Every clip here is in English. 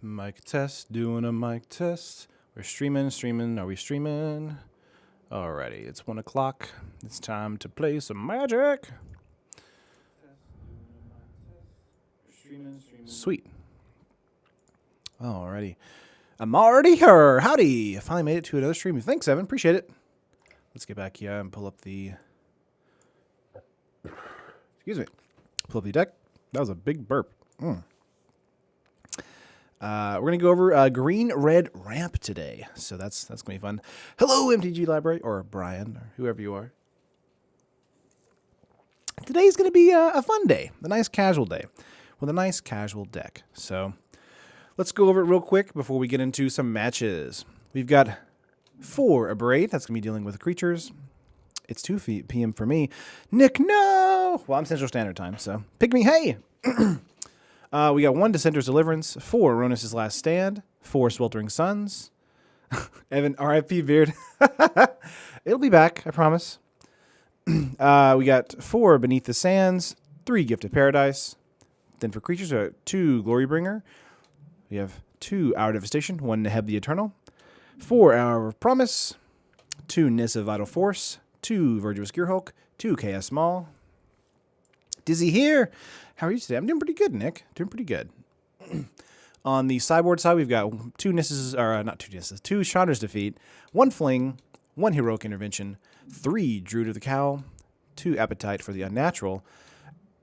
Mic test, doing a mic test. We're streaming. Are we streaming? Alrighty, it's 1 o'clock. It's time to play some Magic. Sweet. Alrighty. I'm already here. Howdy. I finally made it to another stream. Thanks, Evan. Appreciate it. Let's get back here and pull up the... Excuse me. Pull up the deck. That was a big burp. We're going to go over green-red ramp today. So that's going to be fun. Hello, MTG Library, or Brian, or whoever you are. Today's going to be a fun day. A nice casual day with a nice casual deck. So let's go over it real quick before we get into some matches. We've got 4 Abrade. That's going to be dealing with creatures. It's 2 p.m. for me. Nick, no! Well, I'm Central Standard Time, so pick me, hey! We got 1 Dissenter's Deliverance, 4 Ronus' Last Stand, 4 Sweltering Suns. Evan, R.I.P. Beard. It'll be back, I promise. We got 4 Beneath the Sands, 3 Gift of Paradise. Then for creatures, 2 Glorybringer. We have 2 Hour of Devastation, 1 Neheb the Eternal, 4 Hour of Promise, 2 Nissa Vital Force, 2 Virtuous Gearhulk, 2 Chaos Maul. Dizzy here. How are you today? I'm doing pretty good, Nick. Doing pretty good. On the sideboard side, we've got 2 Nisses, or not 2 Nisses, 2 Chandra's Defeat, 1 Fling, 1 Heroic Intervention, 3 Druid of the Cowl, 2 Appetite for the Unnatural,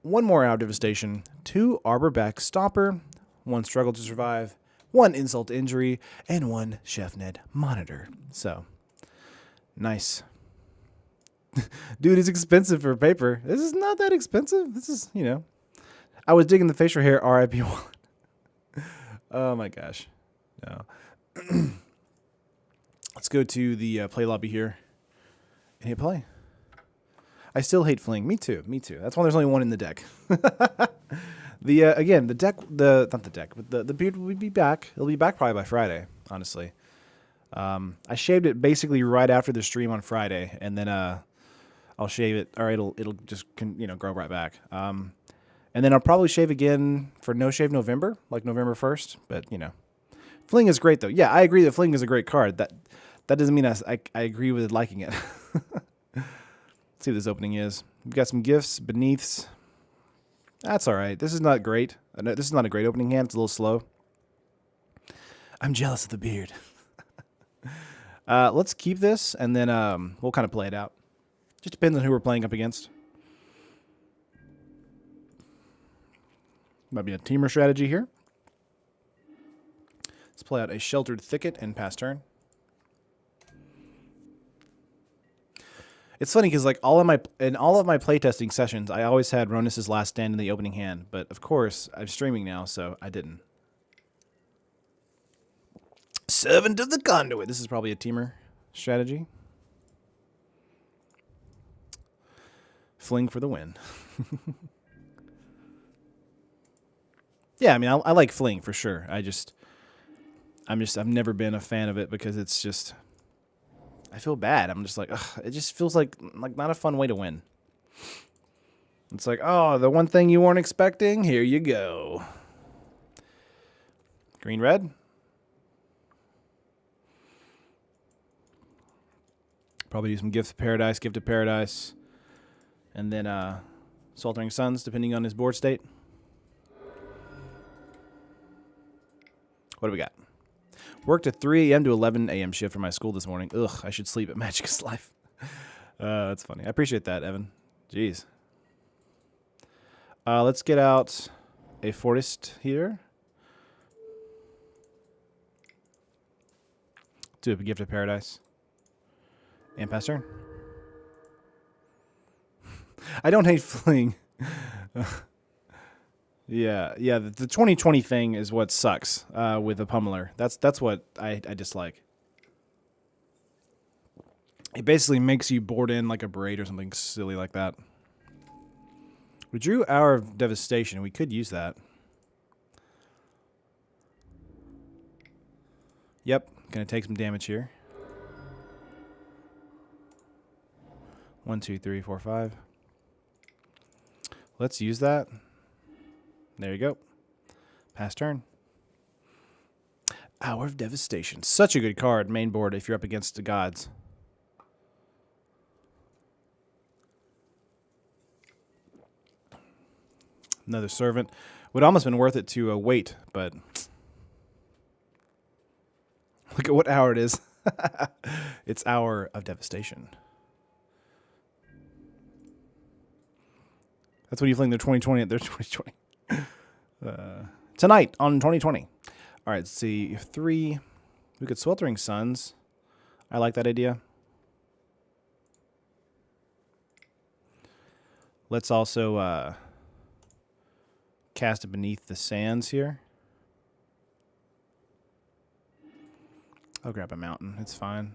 1 more Hour of Devastation, 2 Arborback Stomper, 1 Struggle to Survive, 1 Insult to Injury, and 1 Chef Ned Monitor. So, nice. Dude, it's expensive for paper. This is not that expensive. This is, you know. I was digging the facial hair, RIP one. Oh my gosh. No. Let's go to the play lobby here and hit play. I still hate Fling. Me too. Me too. That's why there's only 1 in the deck. Again, the deck, not the deck, but the beard will be back. It'll be back probably by Friday, honestly. I shaved it basically right after the stream on Friday, and then I'll shave it, or it'll just grow right back. And then I'll probably shave again for No Shave November, like November 1st. But Fling is great though. Yeah, I agree that Fling is a great card. That doesn't mean I agree with liking it. Let's see what this opening is. We've got some gifts, beneaths. That's all right. This is not great. This is not a great opening hand. It's a little slow. I'm jealous of the beard. Let's keep this, and then we'll kind of play it out. Just depends on who we're playing up against. Might be a teamer strategy here. Let's play out a Sheltered Thicket and pass turn. It's funny because like in all of my playtesting sessions, I always had Ronus' Last Stand in the opening hand, but of course I'm streaming now, so I didn't. Servant of the Conduit. This is probably a teamer strategy. Fling for the win. Yeah, I mean, I like Fling for sure. I've never been a fan of it because it's just, I feel bad. I'm just like, ugh, it just feels like not a fun way to win. It's like, oh, the one thing you weren't expecting, here you go. Green, red. Probably do some Gift of Paradise, and then Sweltering Suns, depending on his board state. What do we got? Worked at 3 a.m. to 11 a.m. shift for my school this morning. Ugh, I should sleep at Magic's Life. That's funny. I appreciate that, Evan. Jeez. Let's get out a Forest here. Do a Gift of Paradise. And pass turn. I don't hate Fling. Yeah. The 2020 thing is what sucks with the Pummeler. That's what I dislike. It basically makes you board in like a braid or something silly like that. We drew Hour of Devastation. We could use that. Yep. Gonna take some damage here. 1, 2, 3, 4, 5. Let's use that. There you go. Pass turn. Hour of Devastation. Such a good card, main board, if you're up against the gods. Another servant. Would almost been worth it to wait, but look at what hour it is. It's Hour of Devastation. That's what you fling their 2020 at their 2020. Tonight on 2020. All right, let's see. If 3, we could Sweltering Suns. I like that idea. Let's also cast it Beneath the Sands here. I'll grab a mountain. It's fine.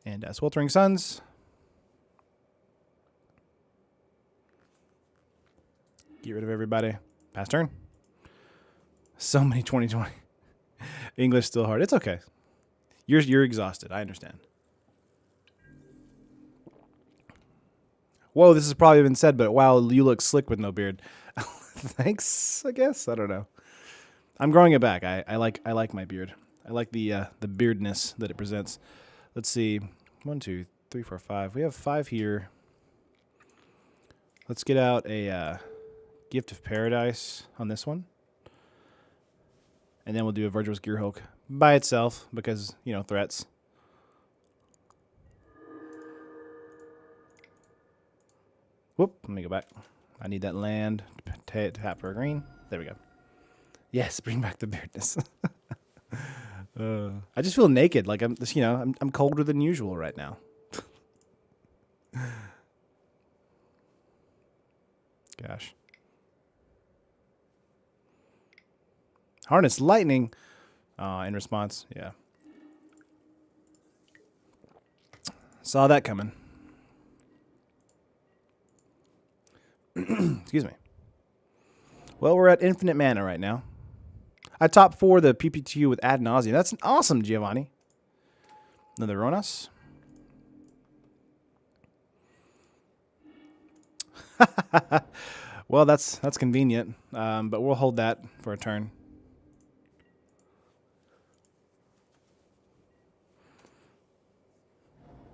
And Sweltering Suns. Get rid of everybody. Pass turn. So many 2020. English still hard. It's okay. You're exhausted. I understand. Whoa, this has probably been said, but wow, you look slick with no beard. Thanks, I guess. I don't know. I'm growing it back. I like my beard. I like the beardness that it presents. Let's see. 1, 2, 3, 4, 5. We have 5 here. Let's get out a Gift of Paradise on this one. And then we'll do a Virtuous Gearhulk by itself because, you know, threats. Whoop, let me go back. I need that land to tap for a green. There we go. Yes, bring back the beardness. I just feel naked. Like I'm colder than usual right now. Gosh. Harness Lightning. In response, yeah. Saw that coming. Excuse me. Well, we're at infinite mana right now. I top 4 the PPTU with Ad Nauseam. That's awesome, Giovanni. Another Ronas. Well, that's convenient, but we'll hold that for a turn.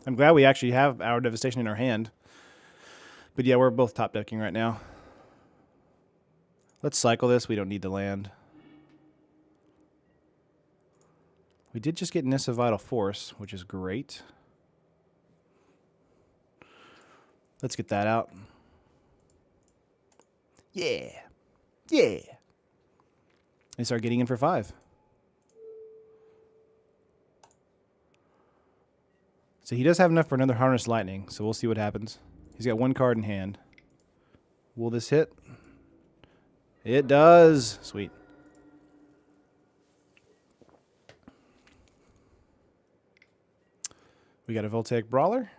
I'm glad we actually have Hour of Devastation in our hand. But yeah, we're both top decking right now. Let's cycle this. We don't need the land. We did just get Nissa Vital Force, which is great. Let's get that out. Yeah. Yeah. They start getting in for 5. So he does have enough for another Harness Lightning, so we'll see what happens. He's got 1 card in hand. Will this hit? It does. Sweet. We got a Voltaic Brawler.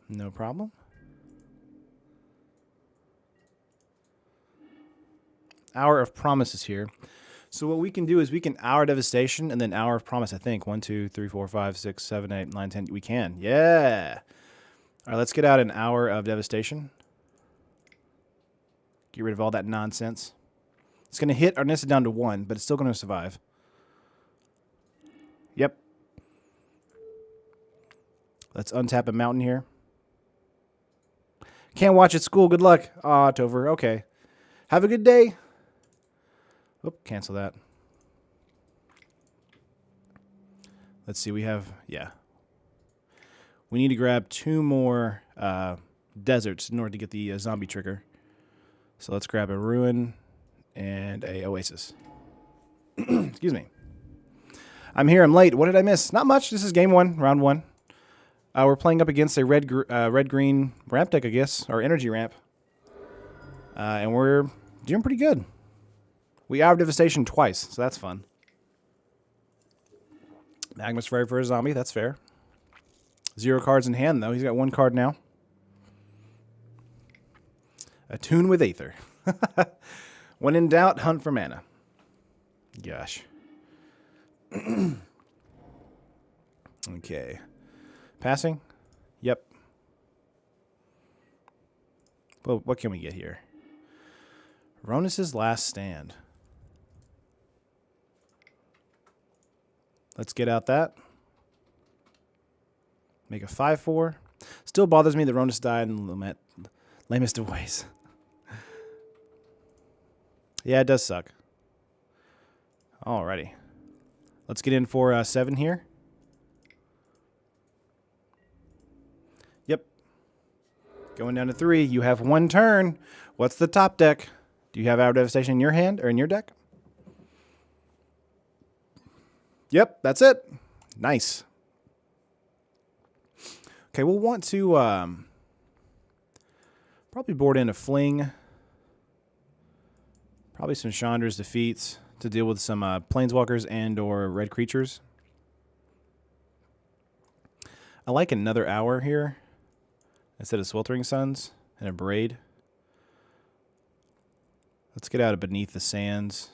No problem. Hour of Promise is here. So what we can do is we can Hour Devastation and then Hour of Promise, I think. 1, 2, 3, 4, 5, 6, 7, 8, 9, 10. We can. Yeah. All right, let's get out an Hour of Devastation. Get rid of all that nonsense. It's going to hit our Nissa down to 1, but it's still going to survive. Yep. Let's untap a mountain here. Can't watch at school. Good luck. Ah, Tover. Okay. Have a good day. Oop, cancel that. Let's see. We have, yeah. We need to grab 2 more deserts in order to get the zombie trigger. So let's grab a Ruin and a Oasis. Excuse me. I'm here. I'm late. What did I miss? Not much. This is game 1, round 1. We're playing up against a red-green ramp deck, I guess, or energy ramp. And we're doing pretty good. We Hour of Devastation twice, so that's fun. Magma's Fairy for a zombie. That's fair. 0 cards in hand, though. He's got 1 card now. Attune with Aether. When in doubt, hunt for mana. Gosh. Okay. Passing? Yep. Well, what can we get here? Ronus's Last Stand. Let's get out that. Make a 5/4. Still bothers me that Ronus died in the lamest of ways. Yeah, it does suck. Alrighty. Let's get in for 7 here. Yep. Going down to 3. You have 1 turn. What's the top deck? Do you have Hour of Devastation in your hand or in your deck? Yep, that's it. Nice. Okay, we'll want to probably board in a Fling. Probably some Chandra's Defeats to deal with some Planeswalkers and or red creatures. I like another Hour here instead of Sweltering Suns and a Braid. Let's get out of Beneath the Sands.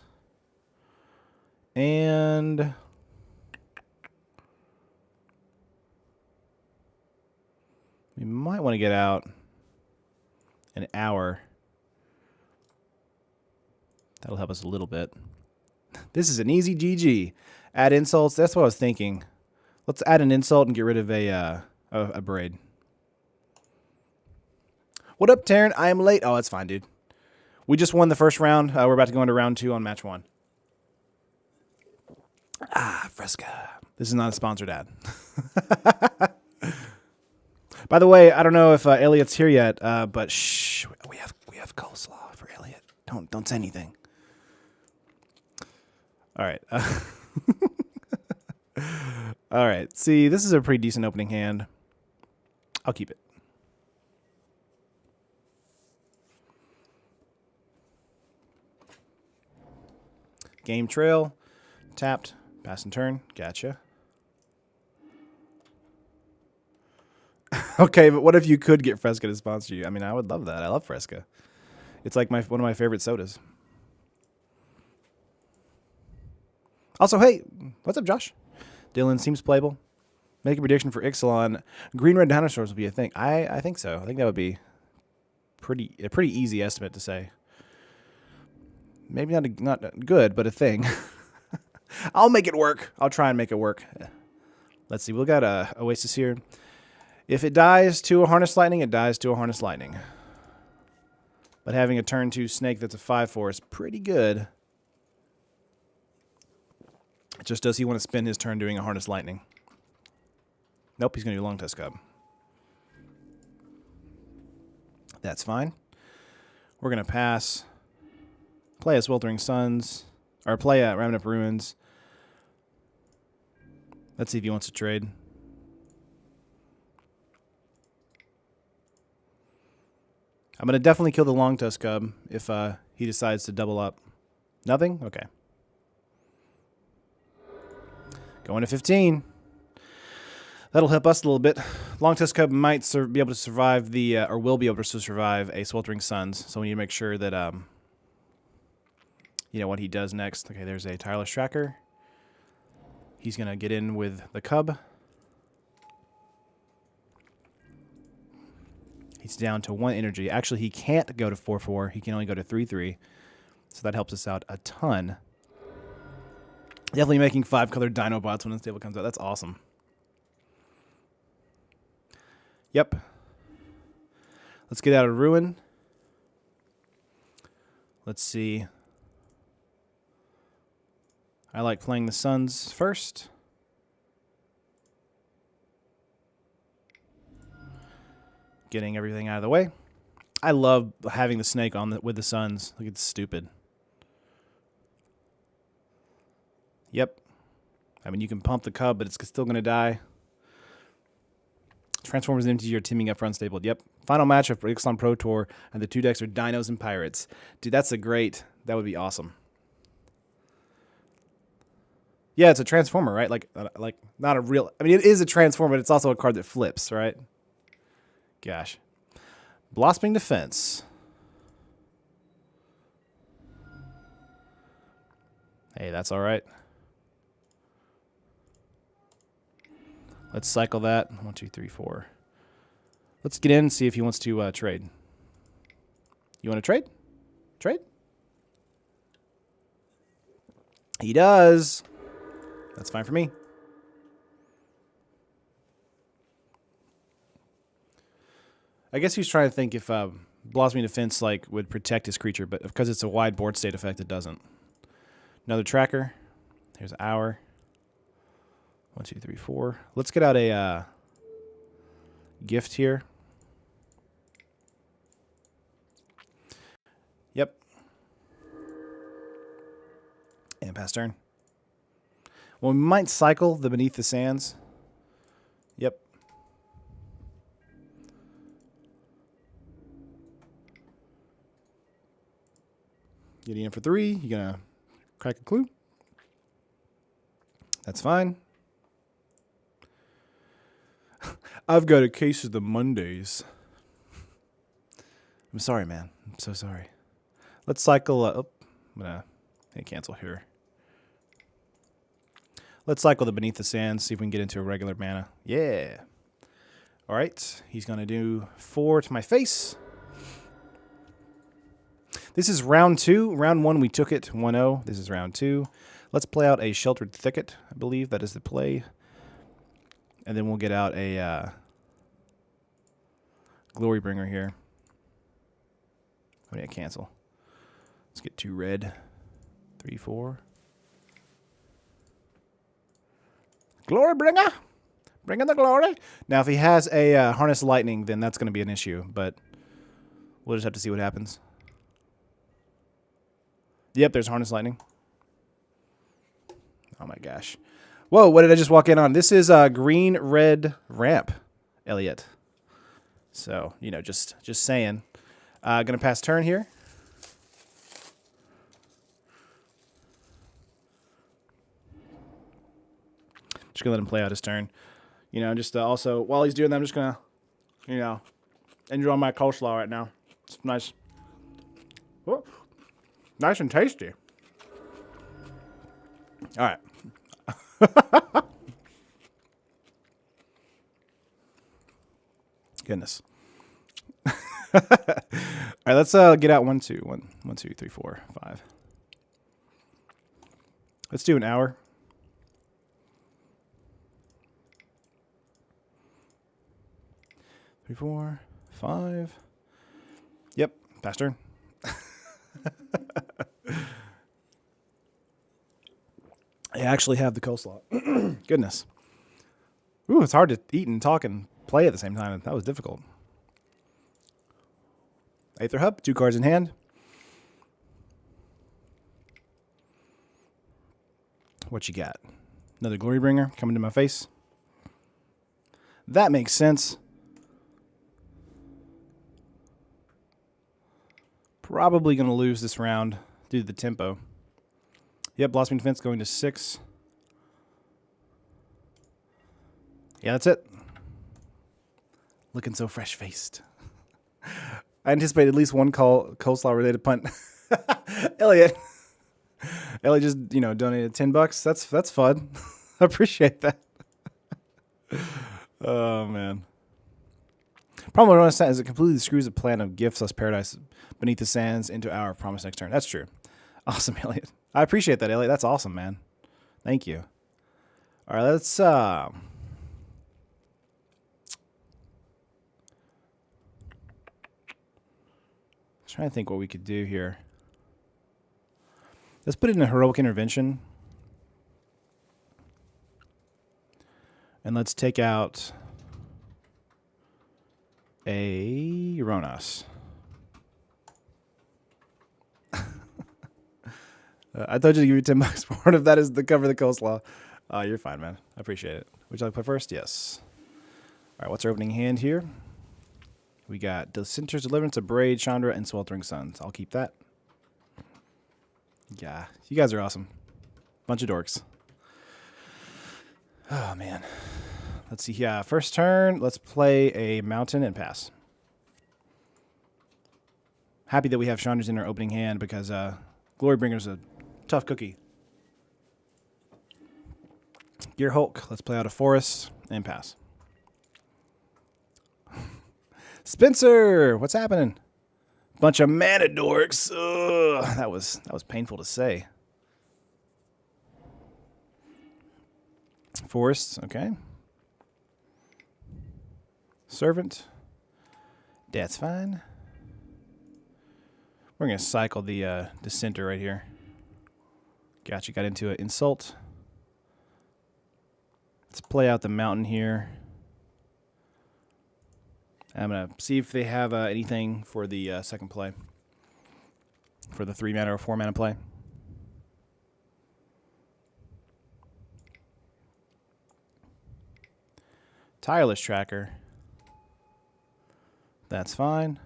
And we might want to get out an Hour. That'll help us a little bit. This is an easy GG. Add insults. That's what I was thinking. Let's add an insult and get rid of a Braid. What up, Taryn? I am late. Oh, that's fine, dude. We just won the first round. We're about to go into round 2 on match 1. Ah, Fresca. This is not a sponsored ad. By the way, I don't know if Elliot's here yet, but shh, we have coleslaw for Elliot. Don't say anything. All right. All right. See, this is a pretty decent opening hand. I'll keep it. Game trail. Tapped. Pass and turn. Gotcha. Okay, but what if you could get Fresca to sponsor you? I mean, I would love that. I love Fresca. It's like one of my favorite sodas. Also, hey, what's up, Josh? Dylan seems playable. Make a prediction for Ixalan. Green-red dinosaurs will be a thing. I think so. I think that would be a pretty easy estimate to say. Maybe not good, but a thing. I'll make it work. I'll try and make it work. Let's see. We've got a Oasis here. If it dies to a Harness Lightning, it dies to a Harness Lightning. But having a turn 2 snake that's a 5/4 is pretty good. Just does he want to spend his turn doing a Harness Lightning? Nope, he's going to do Long Tusk Cub. That's fine. We're going to pass. Play a Sweltering Suns. Or play a Ramming Up Ruins. Let's see if he wants to trade. I'm going to definitely kill the Long Tusk Cub if he decides to double up. Nothing? Okay. Going to 15. That'll help us a little bit. Long Tusk Cub might be able to survive the, or will be able to survive a Sweltering Suns. So we need to make sure that, you know, what he does next. Okay, there's a Tireless Tracker. He's going to get in with the Cub. He's down to 1 energy. Actually, he can't go to 4/4. He can only go to 3/3. So that helps us out a ton. Definitely making 5-color Dinobots when this table comes out. That's awesome. Yep. Let's get out of Ruin. Let's see. I like playing the Suns first. Getting everything out of the way. I love having the snake on with the Suns. Look, it's stupid. Yep. I mean, you can pump the Cub, but it's still going to die. Transformers into your teaming up front stapled. Yep. Final match of Ixalan Pro Tour, and the 2 decks are Dinos and Pirates. Dude, that's a great. That would be awesome. Yeah, it's a Transformer, right? Like not a real. I mean, it is a Transformer, but it's also a card that flips, right? Gosh. Blossoming Defense. Hey, that's all right. Let's cycle that. 1, 2, 3, 4. Let's get in and see if he wants to trade. You want to trade? Trade? He does. That's fine for me. I guess he was trying to think if Blossoming Defense like would protect his creature, but because it's a wide board state effect, it doesn't. Another tracker. Here's an hour. 1, 2, 3, 4. Let's get out a gift here. Yep. And pass turn. Well, we might cycle the Beneath the Sands. Yep. Getting in for 3. You gonna crack a clue? That's fine. I've got a case of the Mondays. I'm sorry, man. I'm so sorry. Let's cycle. I'm gonna cancel here. Let's cycle the Beneath the Sands, see if we can get into a regular mana. Yeah. All right. He's going to do 4 to my face. This is round 2. Round 1, we took it 1-0. This is round 2. Let's play out a Sheltered Thicket. I believe that is the play. And then we'll get out a Glorybringer here. Oh, yeah, cancel. Let's get 2 red. 3, 4. Glorybringer! Bringing the glory! Now, if he has a Harness Lightning, then that's going to be an issue, but we'll just have to see what happens. Yep, there's Harness Lightning. Oh my gosh. Whoa, what did I just walk in on? This is green-red ramp, Elliot. So, you know, just saying. Going to pass turn here. Just going to let him play out his turn. You know, just also, while he's doing that, I'm just going to, you know, enjoy my coleslaw right now. It's nice. Oh, nice and tasty. All right. Goodness. All right, let's get out 1, 2, 1, 2, 3, 4, 5. Let's do an hour. Three, 4, 5. Yep, pass turn. I actually have the coleslaw. Goodness. Ooh, it's hard to eat and talk and play at the same time. That was difficult. Aether Hub, 2 cards in hand. What you got? Another Glorybringer coming to my face. That makes sense. Probably going to lose this round due to the tempo. Yep, Blossoming Defense going to 6. Yeah, that's it. Looking so fresh-faced. I anticipate at least one coleslaw-related punt. Elliot. Elliot just, you know, donated $10. That's fun. I appreciate that. Oh, man. Problem I don't understand is it completely screws the plan of Gifts us Paradise Beneath the Sands into our Promise next turn. That's true. Awesome, Elliot. I appreciate that, Elliot. That's awesome, man. Thank you. All right, let's trying to think what we could do here. Let's put it in a Heroic Intervention. And let's take out a Ronas. I thought you'd give you $10 for it if that is the cover of the coleslaw. You're fine, man. I appreciate it. Would you like to play first? Yes. All right, what's our opening hand here? We got Dissenter's Deliverance, Abrade, Chandra, and Sweltering Suns. I'll keep that. Yeah, you guys are awesome. Bunch of dorks. Oh, man. Let's see. Yeah, first turn, let's play a Mountain and pass. Happy that we have Chandra's in our opening hand because Glorybringer's a tough cookie. Gear Hulk, let's play out a Forest and pass. Spencer, what's happening? Bunch of mana dorks. Ugh, that was painful to say. Forest, okay. Servant. That's fine. We're going to cycle the center right here. Gotcha, got into an insult. Let's play out the mountain here. I'm going to see if they have anything for the second play. For the 3 mana or 4 mana play. Tireless Tracker. That's fine.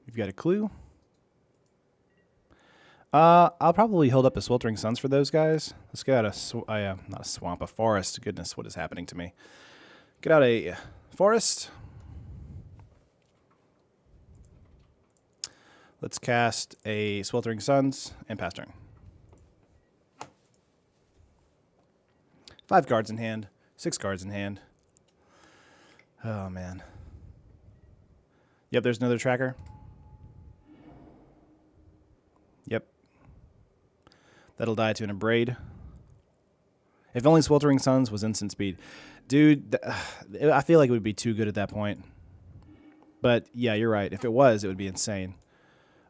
We've got a clue. I'll probably hold up a Sweltering Suns for those guys. Let's get out not a swamp, a forest. Goodness, what is happening to me? Get out a forest. Let's cast a Sweltering Suns and pass turn. 5 cards in hand, 6 cards in hand. Oh, man. Yep, there's another tracker. Yep. That'll die to an Abrade. If only Sweltering Suns was instant speed. Dude, I feel like it would be too good at that point. But, yeah, you're right. If it was, it would be insane.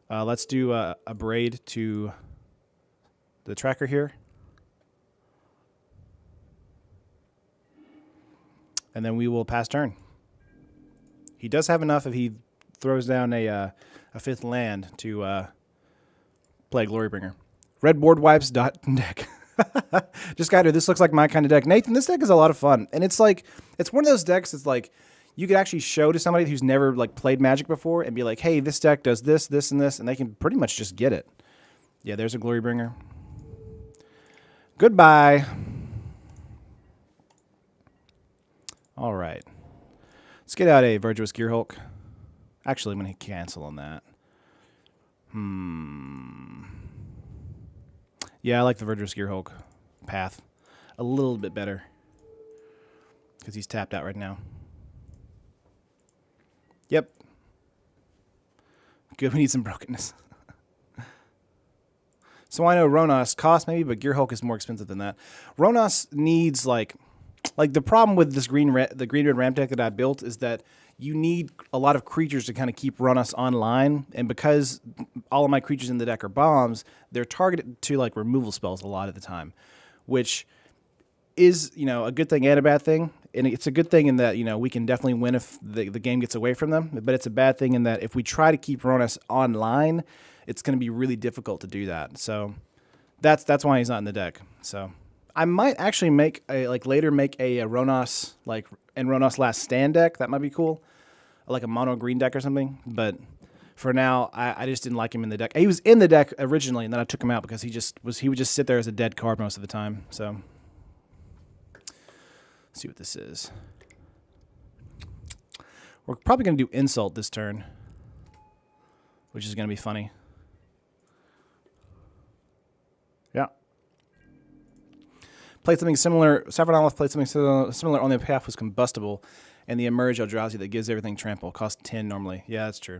Let's do a Abrade to the tracker here. And then we will pass turn. He does have enough if he throws down a 5th land to play Glorybringer. Red board wipes deck. Just got it. This looks like my kind of deck. Nathan, this deck is a lot of fun. And it's like, it's one of those decks that's like, you could actually show to somebody who's never like played Magic before and be like, hey, this deck does this, this, and this, and they can pretty much just get it. Yeah, there's a Glorybringer. Goodbye. All right. Let's get out a Virtuous Gearhulk. Actually, I'm going to cancel on that. Yeah, I like the Virtuous Gearhulk path a little bit better because he's tapped out right now. Yep. Good, we need some brokenness. So I know Ronos costs maybe, but Gearhulk is more expensive than that. Ronos needs like the problem with this the green-red ramp deck that I built is that you need a lot of creatures to kind of keep Ronos online, and because all of my creatures in the deck are bombs, they're targeted to like removal spells a lot of the time, which is, you know, a good thing and a bad thing. And it's a good thing in that, you know, we can definitely win if the game gets away from them, but it's a bad thing in that if we try to keep Ronos online, it's going to be really difficult to do that. So that's why he's not in the deck. So I might actually make a Ronos and Ronos Last Stand deck. That might be cool, like a mono green deck or something. But for now, I just didn't like him in the deck. He was in the deck originally, and then I took him out because he would just sit there as a dead card most of the time. So let's see what this is. We're probably gonna do Insult this turn, which is gonna be funny. Yeah. Played something similar. Saffron Olive played something similar, only the path was combustible, and the Emerge Eldrazi that gives everything trample cost 10 normally. Yeah, that's true.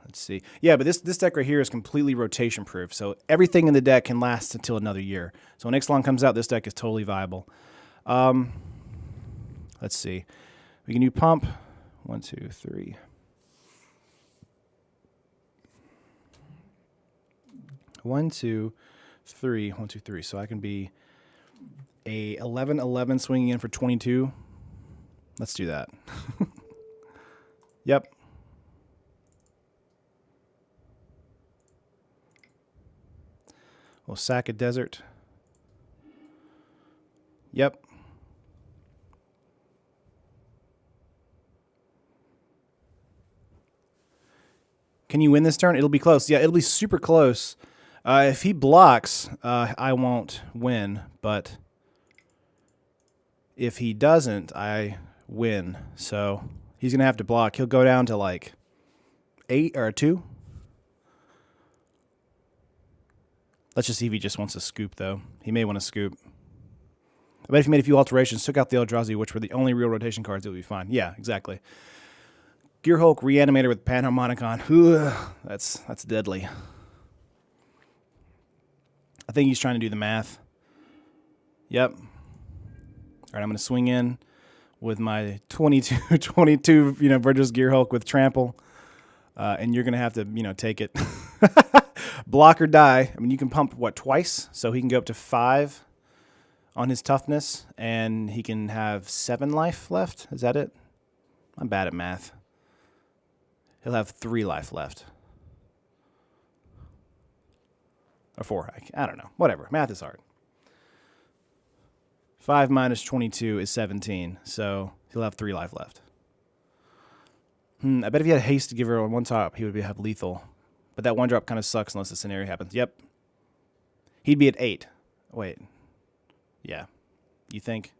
Let's see. Yeah, but this deck right here is completely rotation proof, so everything in the deck can last until another year. So when Ixalan comes out, this deck is totally viable. Let's see. We can do Pump. 1, 2, 3. 1, 2, 3. 1, 2, 3. So I can be a 11-11 swinging in for 22. Let's do that. Yep. We'll sack a desert. Yep. Can you win this turn? It'll be close. Yeah, it'll be super close. If he blocks, I won't win. But if he doesn't, I win. So he's going to have to block. He'll go down to like 8 or a 2. Let's just see if he just wants to scoop, though. He may want to scoop. I bet if he made a few alterations, took out the Eldrazi, which were the only real rotation cards, it would be fine. Yeah, exactly. Gearhulk Reanimator with Panharmonicon. That's deadly. I think he's trying to do the math. Yep. All right, I'm going to swing in with my 22, Burgess Gear Hulk with Trample. And you're going to have to, take it. Block or die. I mean, you can pump, twice? So he can go up to 5 on his toughness, and he can have 7 life left. Is that it? I'm bad at math. He'll have 3 life left. Or 4. I don't know. Whatever. Math is hard. 5 minus 22 is 17, so he'll have 3 life left. I bet if he had haste to give her on one top, he would have lethal. But that 1-drop kind of sucks unless the scenario happens. Yep. He'd be at 8. Wait. Yeah. You think?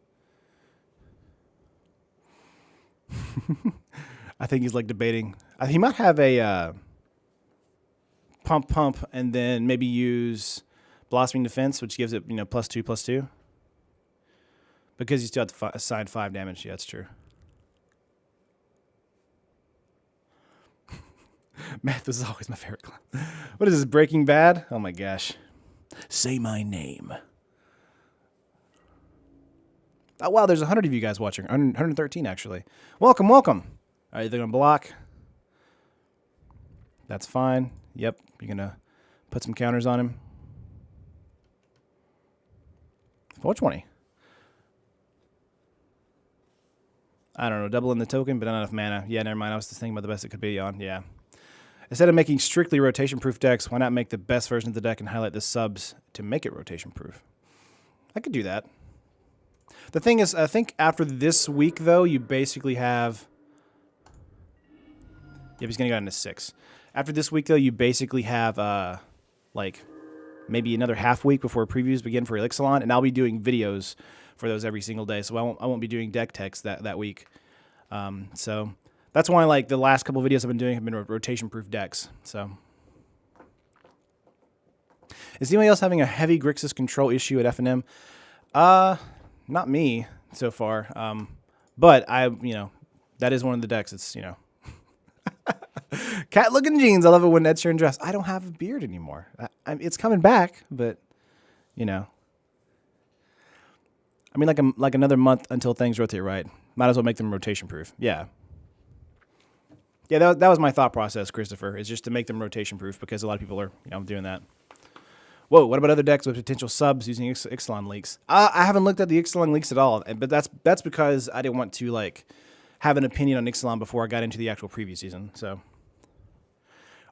I think he's like debating. He might have a pump, and then maybe use Blossoming Defense, which gives it, +2/+2. Because you still have to assign 5 damage. Yeah, that's true. Math is always my favorite class. What is this, Breaking Bad? Oh my gosh. Say my name. Oh, wow, there's 100 of you guys watching. 113, actually. Welcome, welcome. All right, they're going to block. That's fine. Yep, you're going to put some counters on him. 420. I don't know, doubling the token, but not enough mana. Yeah, never mind. I was just thinking about the best it could be on. Yeah. Instead of making strictly rotation-proof decks, why not make the best version of the deck and highlight the subs to make it rotation-proof? I could do that. The thing is, I think after this week, though, you basically have... Yep, he's going to go into 6. After this week, though, you basically have, maybe another half week before previews begin for Elixalon, and I'll be doing videos for those every single day, so I won't be doing deck techs that week. So that's why, the last couple of videos I've been doing have been rotation-proof decks, so... Is anybody else having a heavy Grixis control issue at F&M? Not me so far. But that is one of the decks. It's, cat-looking jeans. I love it when Ed Sheeran dress. I don't have a beard anymore. It's coming back, but, I mean, like another month until things rotate right. Might as well make them rotation-proof. Yeah. Yeah, that was my thought process, Christopher, is just to make them rotation-proof because a lot of people are, doing that. Whoa, what about other decks with potential subs using Ixalan leaks? I haven't looked at the Ixalan leaks at all, but that's because I didn't want to, have an opinion on Ixalan before I got into the actual preview season, so.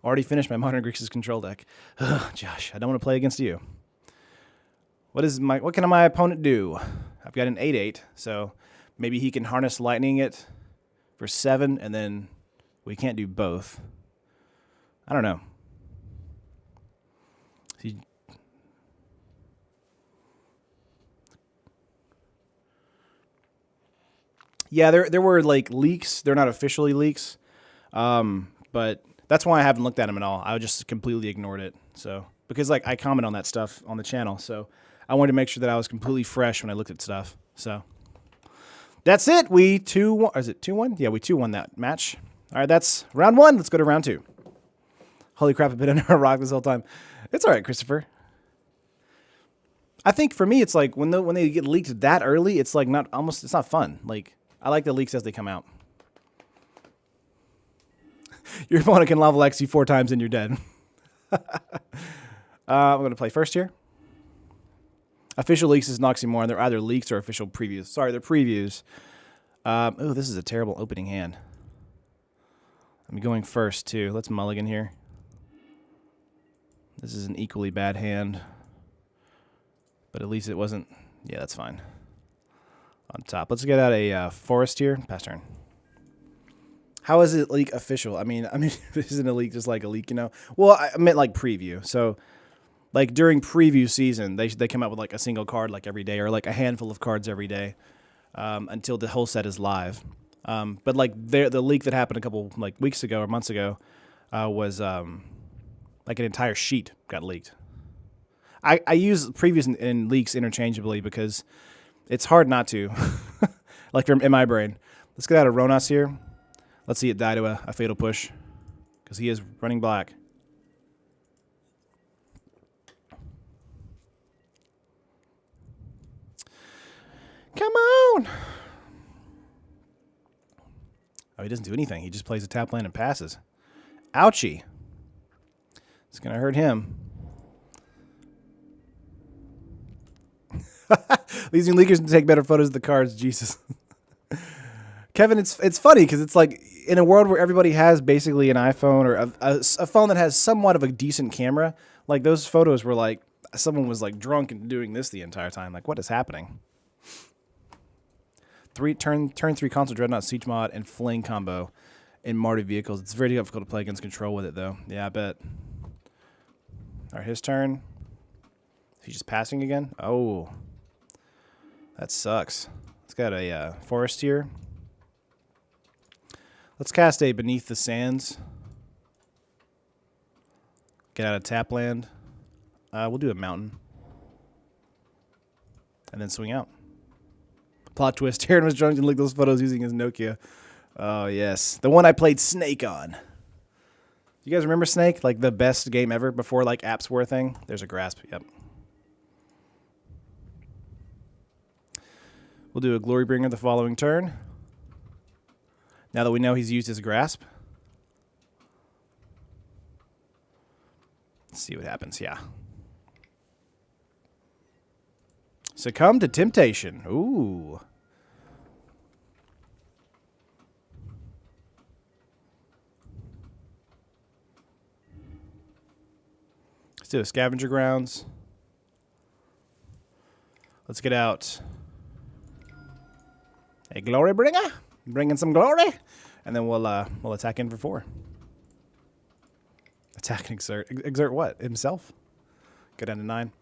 Already finished my Modern Grixis control deck. Ugh, Josh, I don't want to play against you. What can my opponent do? I've got an 8/8, so maybe he can harness lightning it for 7, and then we can't do both. I don't know. Yeah, there were leaks. They're not officially leaks, but that's why I haven't looked at them at all. I just completely ignored it. So because I comment on that stuff on the channel, so I wanted to make sure that I was completely fresh when I looked at stuff. So that's it. We 2-1. Is it 2-1? Yeah, we 2-1 that match. All right, that's round 1. Let's go to round 2. Holy crap! I've been under a rock this whole time. It's all right, Christopher. I think for me, it's when they get leaked that early, it's it's not fun. I like the leaks as they come out. Your opponent can level X you 4 times and you're dead. I'm going to play first here. Official leaks is an oxymoron. They're either leaks or official previews. Sorry, they're previews. Oh, this is a terrible opening hand. I'm going first, too. Let's mulligan here. This is an equally bad hand. But at least it wasn't... Yeah, that's fine. On top. Let's get out a forest here. Pass turn. How is it leak official? I mean, isn't a leak just like a leak, Well, I meant preview. So, during preview season, they come out with a single card every day, or a handful of cards every day, until the whole set is live. But the leak that happened a couple weeks ago or months ago was an entire sheet got leaked. I use previews and leaks interchangeably because it's hard not to, in my brain. Let's get out of Ronas here. Let's see it die to a fatal push because he is running black. he doesn't do anything. He just plays a tap land and passes. Ouchie. It's going to hurt him. These new leakers can take better photos of the cards. Jesus. Kevin, it's funny because it's like in a world where everybody has basically an iPhone or a phone that has somewhat of a decent camera, like those photos were like someone was like drunk and doing this the entire time. Like, what is happening? Turn 3 console Dreadnought Siege mod and Fling combo in Marty vehicles. It's very difficult to play against control with it, though. Yeah, I bet. All right, his turn. He's just passing again? Oh. That sucks. It's got a forest here. Let's cast a Beneath the Sands. Get out of tap land. We'll do a mountain. And then swing out. Plot twist. Aaron was drunk and licked those photos using his Nokia. Oh, yes. The one I played Snake on. You guys remember Snake? Like the best game ever before like apps were a thing? There's a grasp. Yep. We'll do a Glorybringer the following turn. Now that we know he's used his grasp. Let's see what happens. Yeah. Succumb to Temptation. Ooh. Let's do a Scavenger Grounds. Let's get out a Glorybringer. Bring in some glory. And then we'll attack in for 4. Attack and exert. Exert what? Himself? Go down to 9.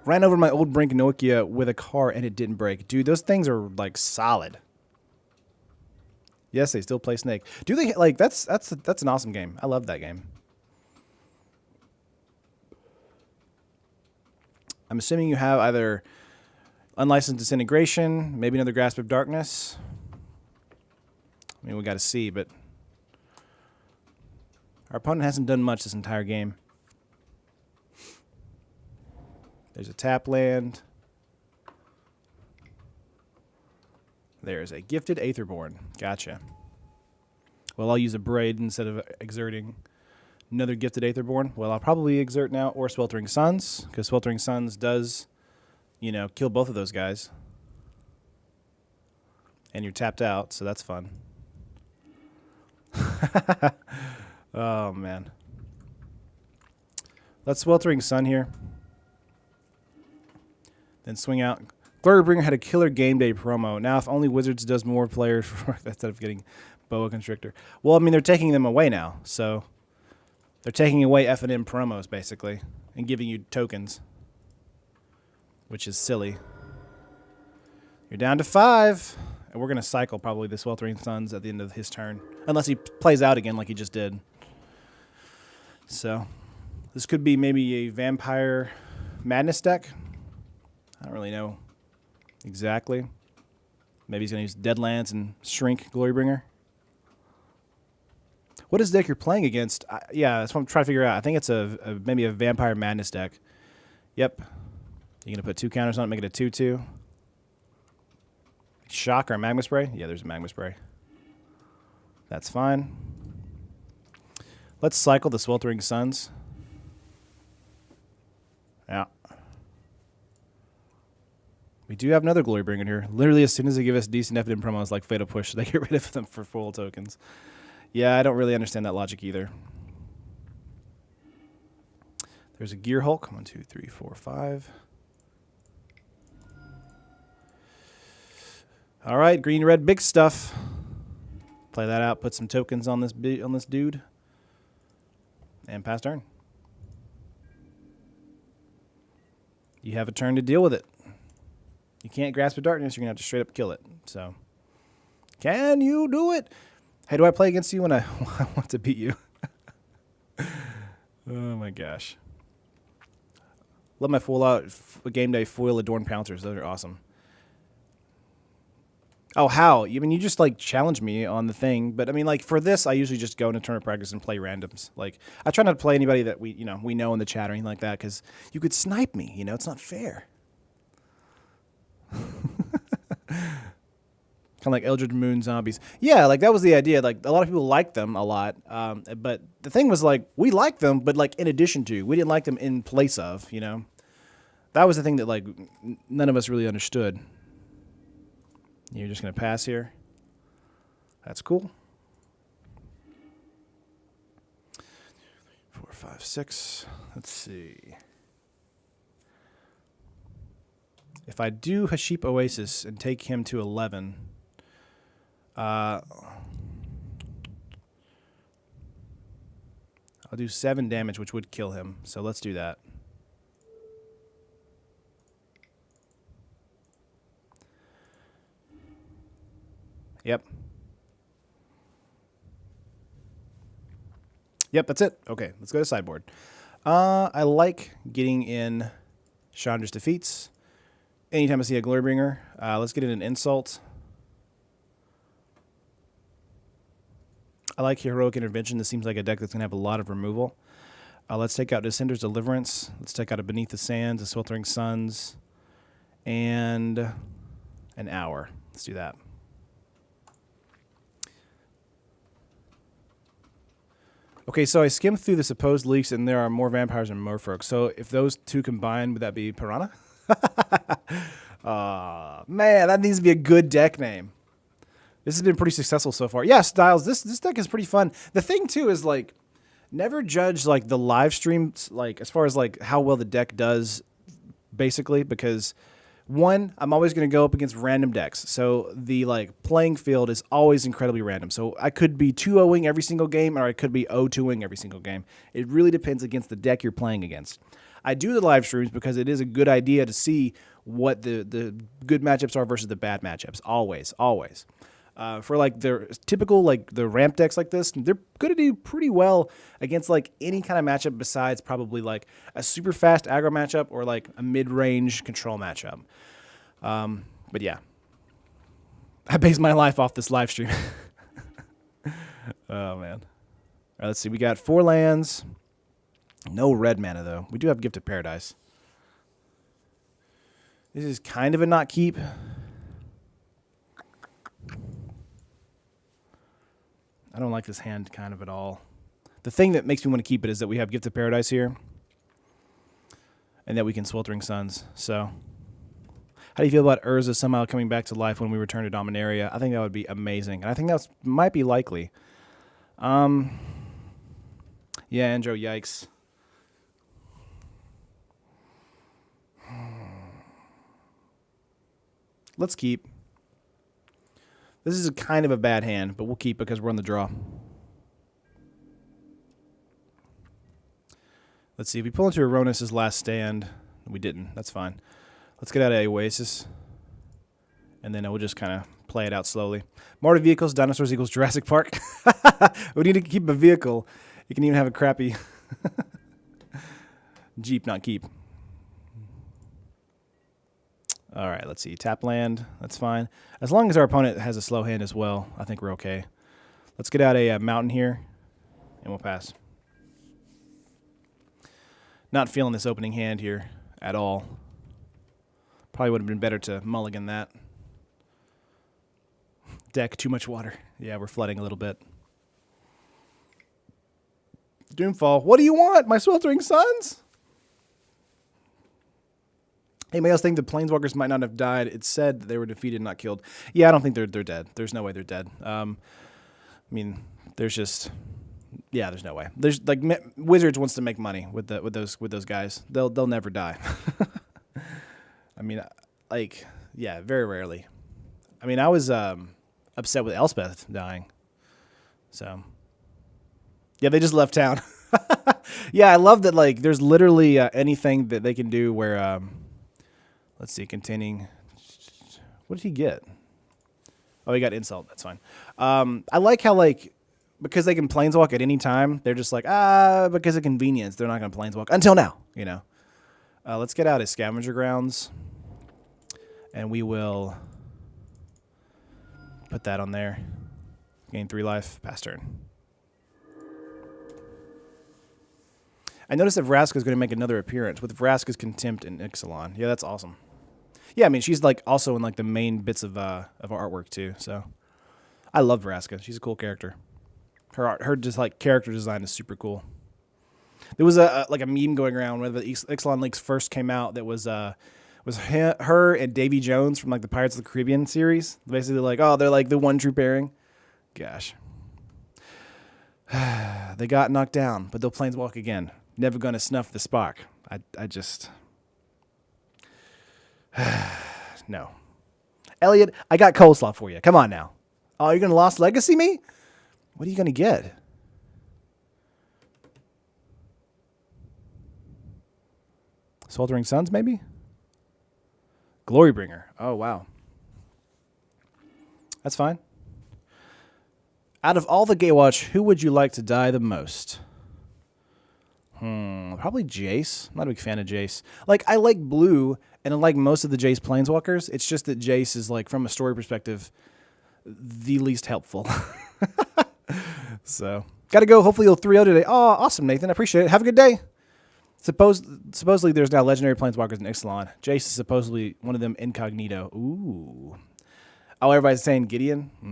Ran over my old Brink Nokia with a car and it didn't break. Dude, those things are like solid. Yes, they still play Snake. Do they like that's an awesome game. I love that game. I'm assuming you have either Unlicensed Disintegration, maybe another Grasp of Darkness. I mean, we got to see, but our opponent hasn't done much this entire game. There's a tap land. There's a Gifted Aetherborn. Gotcha. Well, I'll use a Braid instead of exerting another Gifted Aetherborn. Well, I'll probably exert now or Sweltering Suns, because Sweltering Suns does, you know, kill both of those guys. And you're tapped out, so that's fun. Oh, man. Let's Sweltering Sun here. Then swing out. Glorybringer had a killer game day promo. Now, if only Wizards does more players instead of getting Boa Constrictor. Well, I mean, they're taking them away now, so they're taking away F&M promos, basically, and giving you tokens, which is silly. You're down to 5, and we're going to cycle probably the Sweltering Suns at the end of his turn, unless he plays out again like he just did. So, this could be maybe a Vampire Madness deck. I don't really know exactly. Maybe he's going to use Deadlands and Shrink Glorybringer. What is the deck you're playing against? Yeah, that's what I'm trying to figure out. I think it's maybe a Vampire Madness deck. Yep. You're going to put 2 counters on it, make it a 2/2. Shock or Magma Spray? Yeah, there's a Magma Spray. That's fine. Let's cycle the Sweltering Suns. Yeah. We do have another Glorybringer here. Literally, as soon as they give us decent F&M promos like Fatal Push, they get rid of them for full tokens. Yeah, I don't really understand that logic either. There's a Gear Hulk. 1, 2, 3, 4, 5. All right, green, red, big stuff. Play that out. Put some tokens on this dude. And pass turn. You have a turn to deal with it. You can't Grasp of Darkness. You're going to have to straight up kill it. So, can you do it? Hey, do I play against you when I want to beat you? Oh, my gosh. Love my full out game day foil Adorned Pouncers. Those are awesome. Oh, how? I mean, you just, like, challenge me on the thing. But, I mean, like, for this, I usually just go into tournament practice and play randoms. Like, I try not to play anybody that we know in the chat or anything like that, because you could snipe me, It's not fair. of like Eldritch Moon zombies. Yeah, like that was the idea. Like a lot of people liked them a lot, but the thing was like we liked them, but like in addition to, we didn't like them in place of. You know, that was the thing that like none of us really understood. You're just gonna pass here. That's cool. 4, 5, 6. Let's see. If I do Haship Oasis and take him to 11, I'll do 7 damage, which would kill him. So let's do that. Yep. Yep, that's it. Okay, let's go to sideboard. I like getting in Chandra's Defeats. Anytime I see a Glorybringer, let's get in an Insult. I like Heroic Intervention. This seems like a deck that's going to have a lot of removal. Let's take out Descender's Deliverance. Let's take out a Beneath the Sands, a Sweltering Suns, and an Hour. Let's do that. Okay, so I skimmed through the supposed leaks, and there are more vampires and merfolk. So if those two combine, would that be Piranha? Man, that needs to be a good deck name. This has been pretty successful so far. Yeah, Styles, this deck is pretty fun. The thing, too, is, like, never judge, like, the live streams, like, as far as, like, how well the deck does, basically, because... One, I'm always going to go up against random decks. So the like playing field is always incredibly random. So I could be 2-0ing every single game, or I could be 0-2ing every single game. It really depends against the deck you're playing against. I do the live streams because it is a good idea to see what the good matchups are versus the bad matchups. Always, always. For like the typical like the ramp decks like this, they're going to do pretty well against like any kind of matchup besides probably like a super fast aggro matchup or like a mid-range control matchup. But yeah, I base my life off this live stream. Oh man. All right, let's see. We got 4 lands. No red mana though. We do have Gift of Paradise. This is kind of a not keep. I don't like this hand kind of at all. The thing that makes me want to keep it is that we have Gift of Paradise here. And that we can Sweltering Suns. So, how do you feel about Urza somehow coming back to life when we return to Dominaria? I think that would be amazing. And I think that might be likely. Yeah, Andro, yikes. Let's keep. This is a kind of a bad hand, but we'll keep because we're on the draw. Let's see. If we pull into Aronis' Last Stand, we didn't. That's fine. Let's get out of Oasis. And then we'll just kind of play it out slowly. Motor vehicles, dinosaurs equals Jurassic Park. We need to keep a vehicle. You can even have a crappy Jeep, not keep. All right, let's see. Tap land. That's fine. As long as our opponent has a slow hand as well, I think we're okay. Let's get out a mountain here, and we'll pass. Not feeling this opening hand here at all. Probably would have been better to mulligan that. Deck, too much water. Yeah, we're flooding a little bit. Doomfall. What do you want? My Sweltering Suns? Anybody else think the Planeswalkers might not have died? It said that they were defeated, not killed. Yeah, I don't think they're dead. There's no way they're dead. I mean, there's just... Yeah, there's no way. There's like Wizards wants to make money with those guys. They'll never die. I mean, like, yeah, very rarely. I mean, I was upset with Elspeth dying. So, yeah, they just left town. Yeah, I love that. Like, there's literally anything that they can do where. Let's see, containing. What did he get? Oh, he got Insult. That's fine. I like how like. Because they can planeswalk at any time, they're just like, because of convenience, they're not going to planeswalk. Until now, you know. Let's get out his Scavenger Grounds. And we will put that on there. Gain 3 life, pass turn. I noticed that Vraska's going to make another appearance with Vraska's Contempt and Ixalan. Yeah, that's awesome. Yeah, I mean, she's like also in like the main bits of our artwork too. So I love Vraska. She's a cool character. Her just like character design is super cool. There was like a meme going around when the Ixalan Links first came out that was her and Davy Jones from like the Pirates of the Caribbean series. Basically, like, oh, they're like the one true pairing. Gosh, they got knocked down, but they'll planeswalk again. Never gonna snuff the spark. I just no. Elliot, I got coleslaw for you. Come on now. Oh, you're gonna Lost Legacy me? What are you gonna get? Sweltering Suns, maybe? Glorybringer. Oh, wow. That's fine. Out of all the Gaywatch, who would you like to die the most? Probably Jace. I'm not a big fan of Jace. Like, I like blue, and I like most of the Jace Planeswalkers. It's just that Jace is, like, from a story perspective, the least helpful. So, gotta go. Hopefully you'll 3-0 today. Oh, awesome, Nathan. I appreciate it. Have a good day. Supposedly there's now legendary planeswalkers in Ixalan. Jace is supposedly one of them incognito. Ooh. Oh, everybody's saying Gideon? I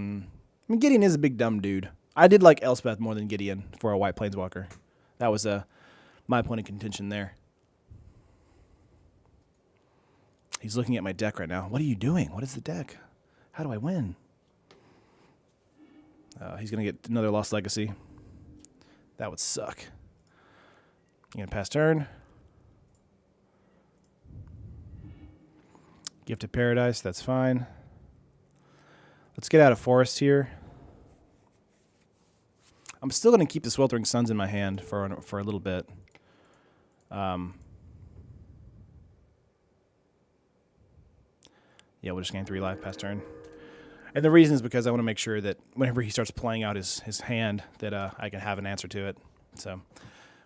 mean, Gideon is a big dumb dude. I did like Elspeth more than Gideon for a white planeswalker. That was my point of contention there. He's looking at my deck right now. What are you doing? What is the deck? How do I win? He's going to get another Lost Legacy. That would suck. You're going to pass turn. Gift of Paradise, that's fine. Let's get out of Forest here. I'm still going to keep the Sweltering Suns in my hand for a little bit. Yeah, we'll just gain 3 life past turn. And the reason is because I want to make sure that whenever he starts playing out his hand, that I can have an answer to it. So,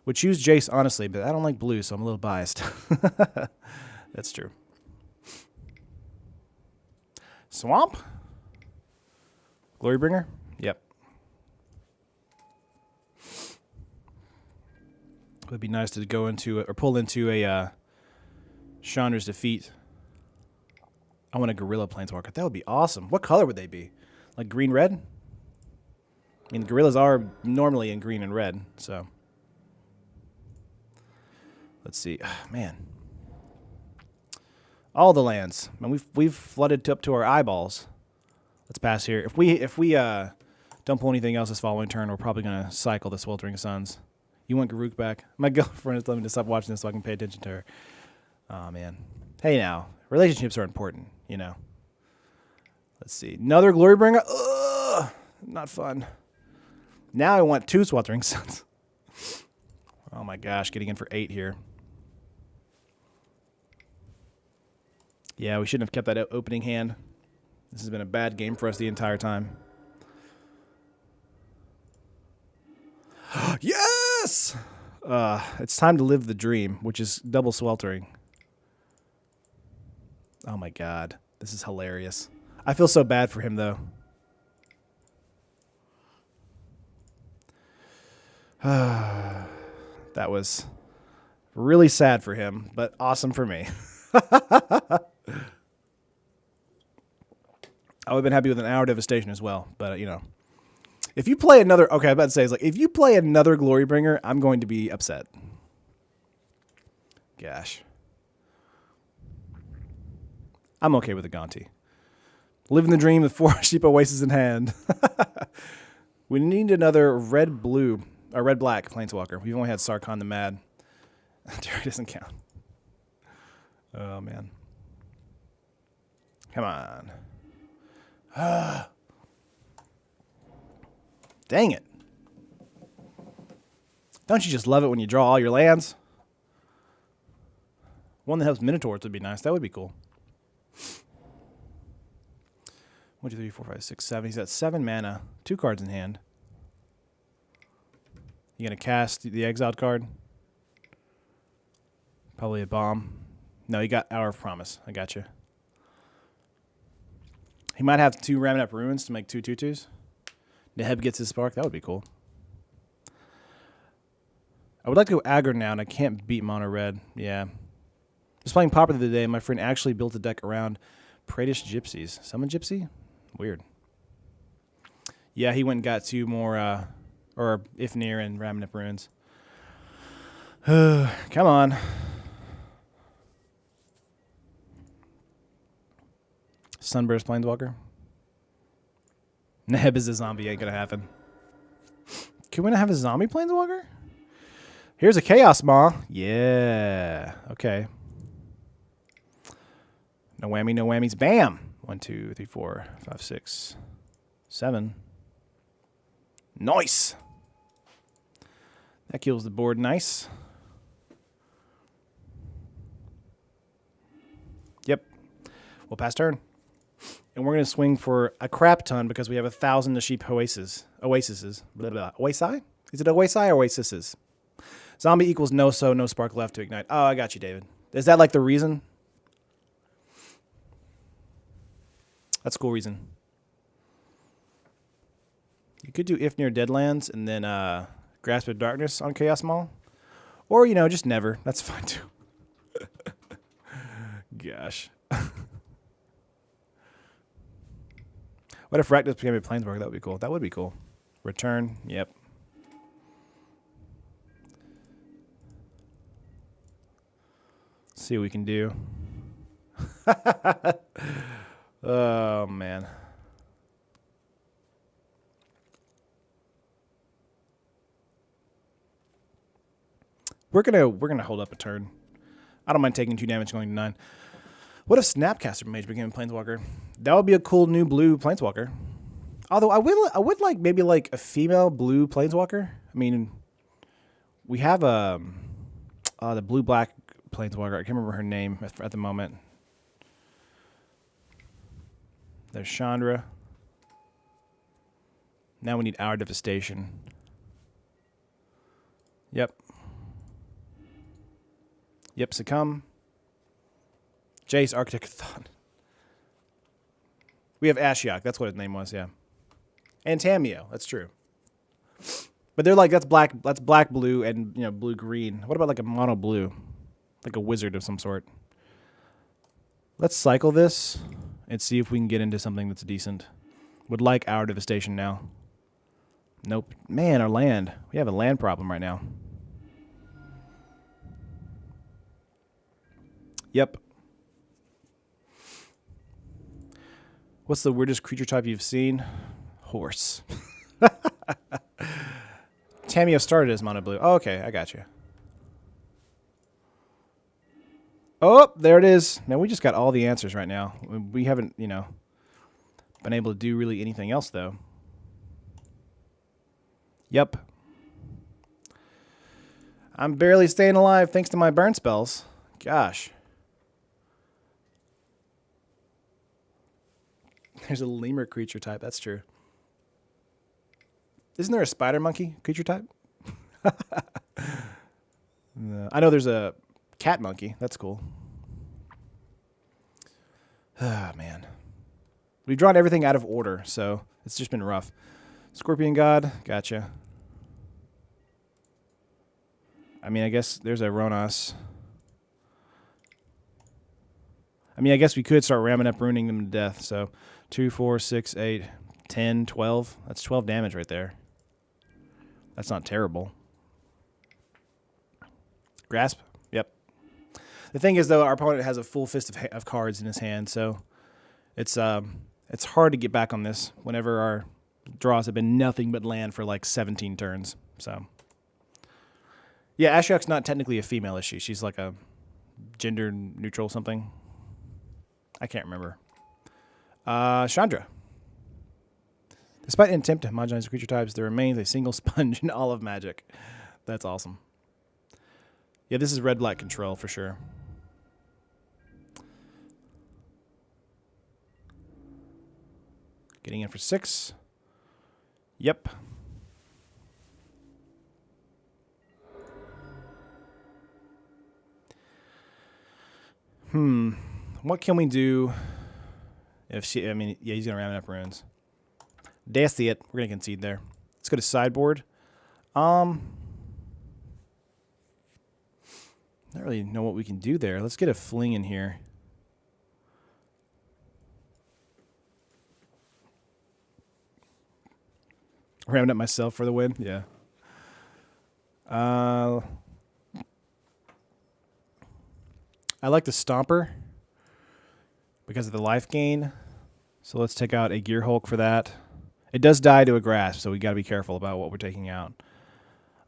would choose Jace, honestly, but I don't like blue, so I'm a little biased. That's true. Swamp? Glorybringer? Yep. It would be nice to go into or pull into a Chandra's Defeat. I want a Gorilla Planeswalker. That would be awesome. What color would they be? Like green-red? I mean, the gorillas are normally in green and red, so. Let's see. Man. All the lands. Man, we've flooded up to our eyeballs. Let's pass here. If we don't pull anything else this following turn, we're probably going to cycle the Sweltering Suns. You want Garruk back? My girlfriend is telling me to stop watching this so I can pay attention to her. Oh, man. Hey, now. Relationships are important, you know. Let's see. Another Glorybringer. Ugh! Not fun. Now I want 2 Sweltering Suns. Oh, my gosh. Getting in for 8 here. Yeah, we shouldn't have kept that opening hand. This has been a bad game for us the entire time. Yes! It's time to live the dream, which is double sweltering. Oh my god. This is hilarious. I feel so bad for him, though. That was really sad for him, but awesome for me. I would have been happy with an hour Devastation as well, but, you know. If you play another... Okay, I was about to say, like, if you play another Glorybringer, I'm going to be upset. Gosh. I'm okay with a Gonti. Living the dream with 4 Sheep Oasis in hand. We need another red-blue, or red-black Planeswalker. We've only had Sarkhan the Mad. Terry doesn't count. Oh, man. Come on. Dang it. Don't you just love it when you draw all your lands? One that helps Minotaurs would be nice. That would be cool. 1, 2, 3, 4, 5, 6, 7. He's got 7 mana. 2 cards in hand. You gonna cast the exiled card? Probably a bomb. No, he got Hour of Promise. I got you. He might have 2 Raminap Ruins to make 2 2/2s. Neheb gets his spark. That would be cool. I would like to go aggro now, and I can't beat mono red. Yeah. Was playing Pauper the other day, and my friend actually built a deck around Pratish Gypsies. Summon Gypsy? Weird. Yeah, he went and got 2 more, or Ifnir and Raminip Runes. Come on. Sunburst Planeswalker. Neb is a zombie. Ain't gonna happen. Can we not have a zombie Planeswalker? Here's a Chaos Maw. Yeah. Okay. No whammy, no whammies. Bam! 1, 2, 3, 4, 5, 6, 7. Nice! That kills the board nice. Yep. We'll pass turn. And we're going to swing for a crap ton because we have 1,000 Naship Oases. Blah, blah. Oasi? Is it Oasi or Oases? Zombie equals no spark left to ignite. Oh, I got you, David. Is that like the reason? That's a cool reason. You could do Ifnir Deadlands and then Grasp of Darkness on Chaos Maul. Or, you know, just never. That's fine, too. Gosh. What if Rakdos became a Planeswalker? That would be cool. That would be cool. Return. Yep. See what we can do. Oh, man. We're gonna hold up a turn. I don't mind taking 2 damage going to 9. What if Snapcaster Mage became a Planeswalker? That would be a cool new blue Planeswalker. Although I would like maybe like a female blue Planeswalker. I mean, we have the blue-black Planeswalker. I can't remember her name at the moment. There's Chandra. Now we need our Devastation. Yep. Yep, Succumb. Jace, Architect of Thought. We have Ashiok. That's what his name was, yeah. And Tamio. That's true. But they're like, that's black blue and, you know, blue green. What about like a mono blue? Like a wizard of some sort. Let's cycle this and see if we can get into something that's decent. Would like our Devastation now. Nope. Man, our land. We have a land problem right now. Yep. What's the weirdest creature type you've seen? Horse. Tamio started as mono blue. Oh, okay, I got you. Oh, there it is. Now we just got all the answers right now. We haven't, you know, been able to do really anything else, though. Yep. I'm barely staying alive thanks to my burn spells. Gosh. There's a lemur creature type. That's true. Isn't there a spider monkey creature type? No. I know there's a cat monkey. That's cool. Ah, man. We've drawn everything out of order, so it's just been rough. Scorpion God. Gotcha. I mean, I guess there's a Ronas. I mean, I guess we could start ramming up, ruining them to death, so... 2, 4, 6, 8, 10, 12. That's 12 damage right there. That's not terrible. Grasp? Yep. The thing is, though, our opponent has a full fist of cards in his hand, so it's hard to get back on this whenever our draws have been nothing but land for like 17 turns. So, yeah, Ashiok's not technically a female, is she? She's like a gender neutral something. I can't remember. Chandra. Despite an attempt to homogenize creature types, there remains a single sponge in all of Magic. That's awesome. Yeah, this is red-black control for sure. Getting in for 6. Yep. What can we do? If she, I mean, yeah, he's gonna ram it up runes. That's it. We're gonna concede there. Let's go to sideboard. I don't really know what we can do there. Let's get a fling in here. Ramming up myself for the win. Yeah. I like the Stomper because of the life gain. So let's take out a Gear Hulk for that. It does die to a Grasp, so we got to be careful about what we're taking out.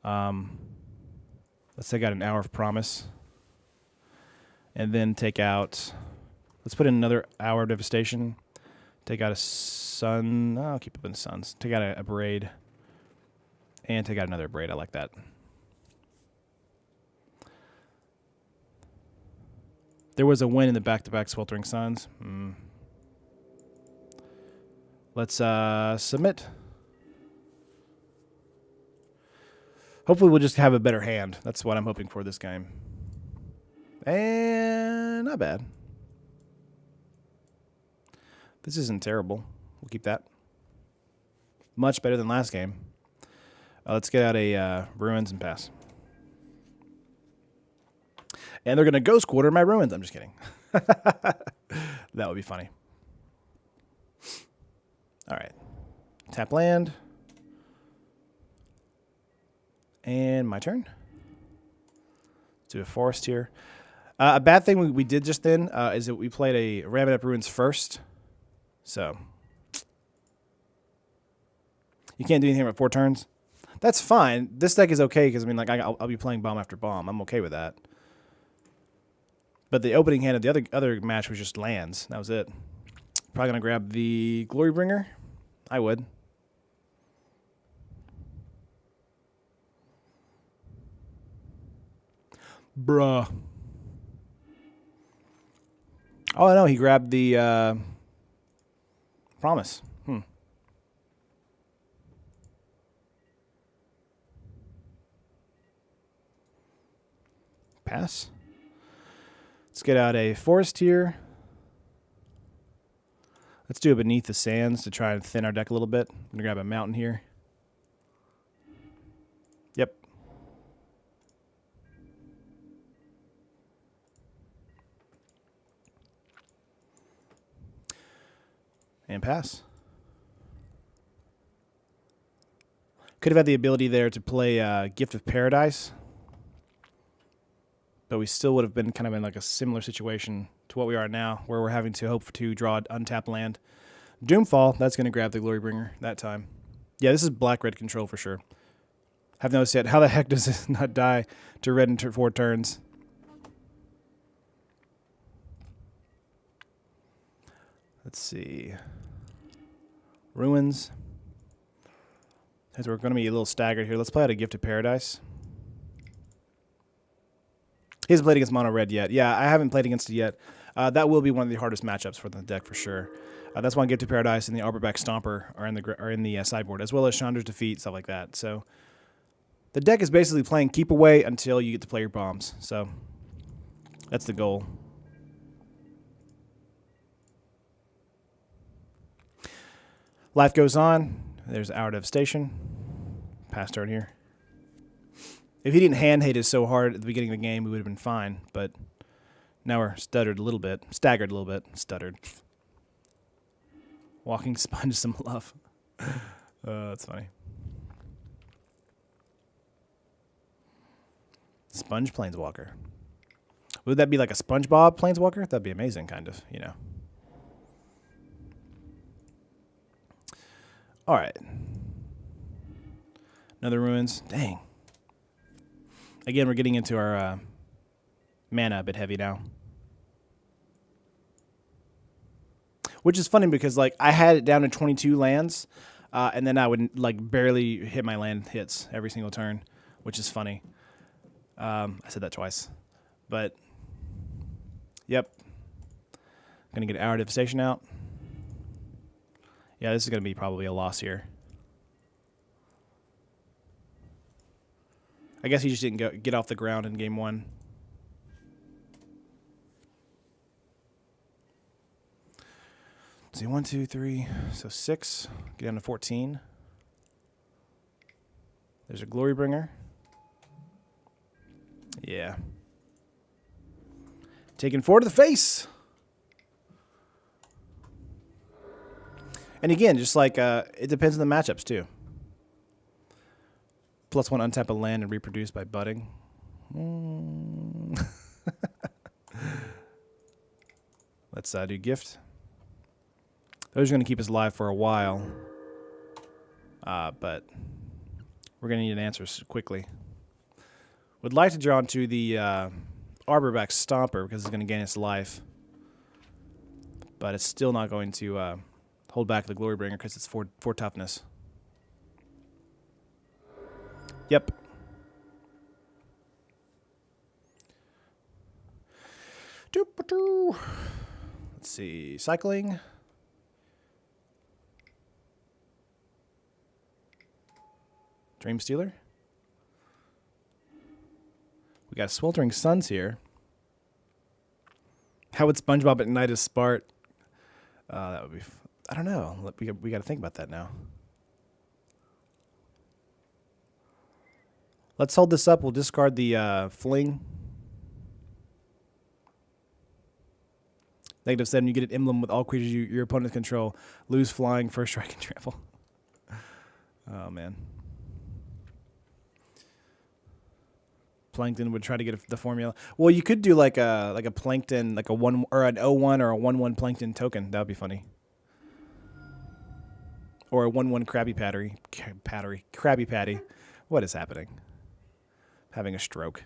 Let's take out an Hour of Promise. And then take out... Let's put in another Hour of Devastation. Take out a Sun. I'll keep up in the Suns. Take out a Braid. And take out another Braid. I like that. There was a win in the back-to-back Sweltering Suns. Let's submit. Hopefully we'll just have a better hand. That's what I'm hoping for this game. And not bad. This isn't terrible. We'll keep that. Much better than last game. Let's get out a Ruins and pass. And they're going to Ghost Quarter my Ruins. I'm just kidding. That would be funny. All right. Tap land. And my turn. Let's do a Forest here. A bad thing we did just then is that we played a Rabbit Up Ruins first. So. You can't do anything about 4 turns. That's fine. This deck is okay because, I mean, like I'll be playing bomb after bomb. I'm okay with that. But the opening hand of the other match was just lands. That was it. Probably going to grab the Glorybringer. I would. Bruh. Oh, no, he grabbed the Promise. Pass. Let's get out a Forest here. Let's do it Beneath the Sands to try and thin our deck a little bit. I'm going to grab a Mountain here. Yep. And pass. Could have had the ability there to play Gift of Paradise. But we still would have been kind of in like a similar situation to what we are now, where we're having to hope to draw an untapped land. Doomfall, that's going to grab the Glorybringer that time. Yeah, this is black-red control for sure. Have noticed yet, how the heck does this not die to red in 4 turns? Let's see. Ruins. As we're going to be a little staggered here. Let's play out a Gift of Paradise. He hasn't played against mono red yet. Yeah, I haven't played against it yet. That will be one of the hardest matchups for the deck for sure. That's why Gift of Paradise and the Arborback Stomper are in the sideboard, as well as Chandra's Defeat, stuff like that. So the deck is basically playing keep away until you get to play your bombs. So that's the goal. Life goes on. There's Hour of Devastation. Pass turn here. If he didn't hand hate us so hard at the beginning of the game, we would have been fine. But now we're staggered a little bit. Stuttered. Walking Sponge some love. That's funny. Sponge Planeswalker. Would that be like a SpongeBob Planeswalker? That'd be amazing, kind of, you know. All right. Another Ruins. Dang. Again, we're getting into our mana a bit heavy now. Which is funny because, like, I had it down to 22 lands, and then I would, like, barely hit my land hits every single turn, which is funny. I said that twice. But, yep. Going to get Hour of Devastation out. Yeah, this is going to be probably a loss here. I guess he just didn't get off the ground in game 1. Let's see, 1, 2, 3, so 6. Get down to 14. There's a Glorybringer. Yeah. Taking 4 to the face. And again, just like it depends on the matchups too. +1 untap a land and reproduce by budding. Let's do gift. Those are going to keep us alive for a while. But we're going to need an answer quickly. Would like to draw into the Arborback Stomper because it's going to gain its life. But it's still not going to hold back the Glorybringer because it's 4 toughness. Yep. Let's see. Cycling. Dream Stealer. We got Sweltering Suns here. How would SpongeBob ignite his Spart? That would be... I don't know. We got to think about that now. Let's hold this up. We'll discard the Fling. -7, you get an emblem with all creatures your opponents control. Lose flying, first strike, and trample. Oh, man. Plankton would try to get the formula. Well, you could do like a Plankton, like a 1 or an 0/1 or a 1/1 Plankton token. That would be funny. Or a 1/1 Krabby Patty. What is happening? Having a stroke.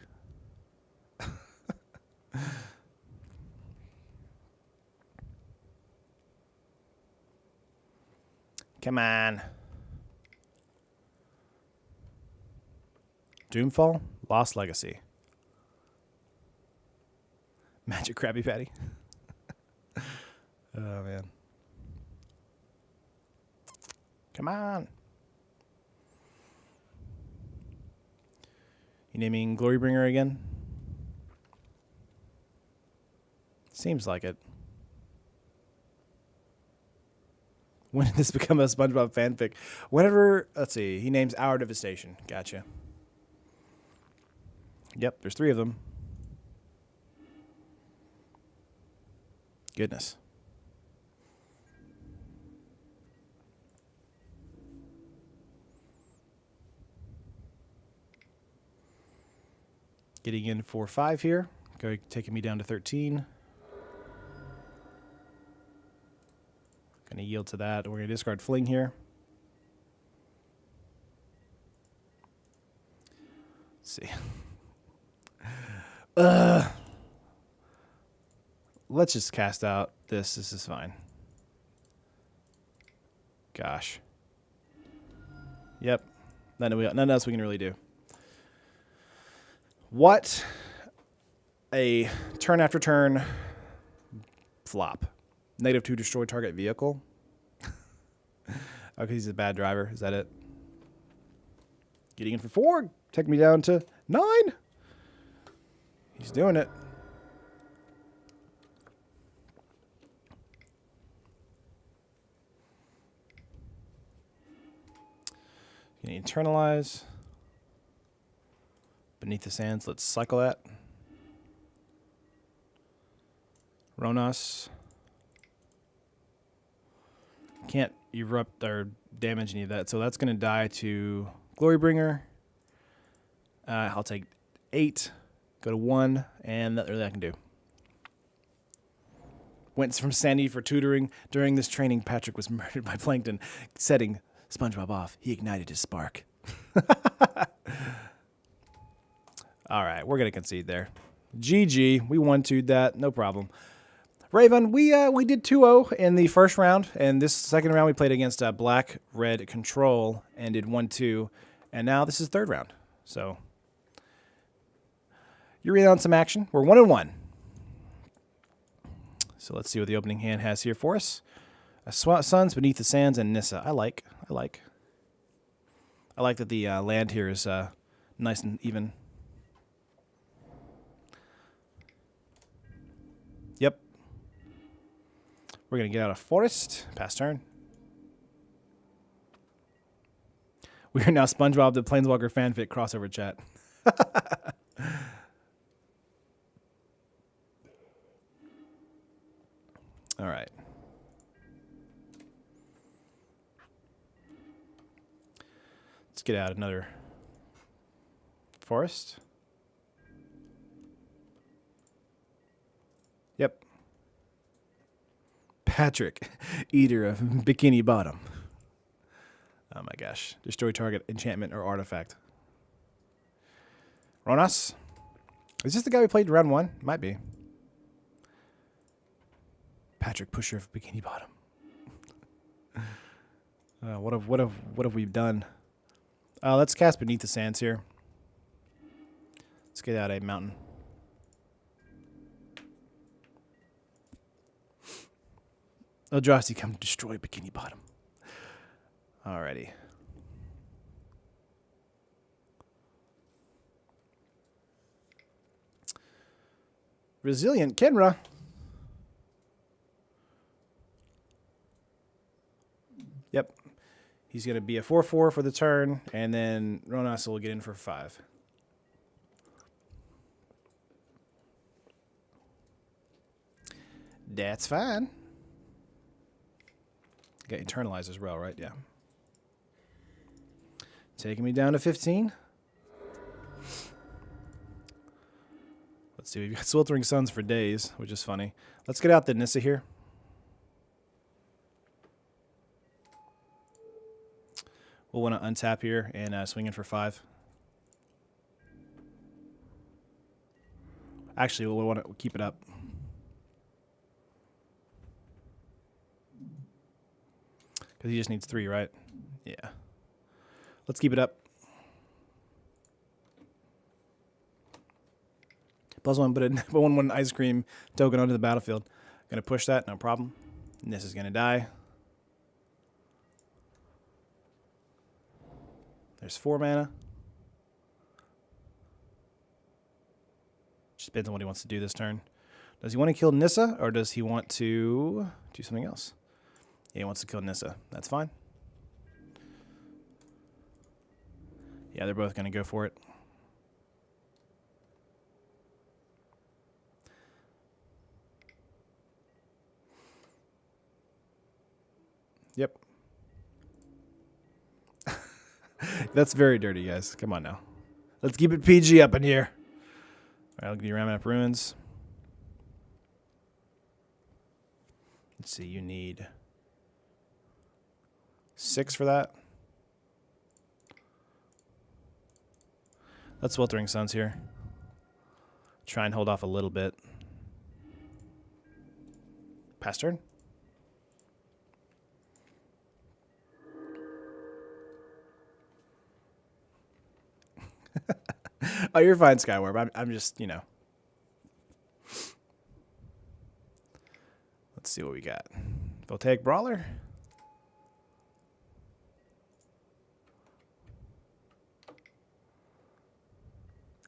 Come on. Doomfall? Lost Legacy. Magic Krabby Patty. Oh, man. Come on. You naming Glorybringer again? Seems like it. When did this become a SpongeBob fanfic? Whenever, let's see, he names Our Devastation. Gotcha. Yep, there's 3 of them. Goodness. Getting in for 5 here. Taking me down to 13. Going to yield to that. We're going to discard Fling here. Let's see. Let's just cast out this. This is fine. Gosh. Yep. Nothing else we can really do. What a turn after turn flop. -2, destroy target vehicle. Okay, he's a bad driver. Is that it? Getting in for 4. Take me down to 9. He's doing it. Gonna internalize. Beneath the Sands. Let's cycle that. Ronos. Can't erupt or damage any of that, so that's going to die to Glorybringer. I'll take 8, go to 1, and that's really I can do. Went from Sandy for tutoring. During this training, Patrick was murdered by Plankton. Setting SpongeBob off, he ignited his spark. All right, we're going to concede there. GG, we 1-2'd that, no problem. Raven, we did 2-0 in the first round, and this second round we played against Black-Red Control and did 1-2, and now this is third round. So you're in on some action. We're 1-1. So let's see what the opening hand has here for us. Suns, Beneath the Sands, and Nissa. I like that the land here is nice and even. Yep. We're going to get out of Forest. Pass turn. We are now SpongeBob the Planeswalker fanfic crossover chat. Let's get out another forest. Yep. Patrick, eater of Bikini Bottom. Oh my gosh. Destroy target enchantment or artifact. Ronas? Is this the guy we played round 1? Might be. Patrick, pusher of Bikini Bottom. What have we done? Let's cast Beneath the Sands here. Let's get out a mountain. Eldrazi, come destroy Bikini Bottom. Alrighty. Resilient Kenra. Yep. He's going to be a 4/4 for the turn, and then Ronas will get in for 5. That's fine. Got Internalize as well, right? Yeah. Taking me down to 15. Let's see. We've got Sweltering Suns for days, which is funny. Let's get out the Nissa here. We'll want to untap here and swing in for 5. Actually, we'll want to keep it up. Because he just needs 3, right? Yeah. Let's keep it up. +1, put 1/1 ice cream token onto the battlefield. Gonna push that, no problem. And this is gonna die. There's 4 mana. Just depends on what he wants to do this turn. Does he want to kill Nissa, or does he want to do something else? Yeah, he wants to kill Nissa. That's fine. Yeah, they're both going to go for it. Yep. That's very dirty, guys. Come on now. Let's keep it PG up in here. All right, I'll give you ramming up ruins. Let's see, you need 6 for that. Let's Sweltering Suns here. Try and hold off a little bit. Pass turn. Oh, you're fine, Skywarp. I'm just, you know. Let's see what we got. Voltaic Brawler.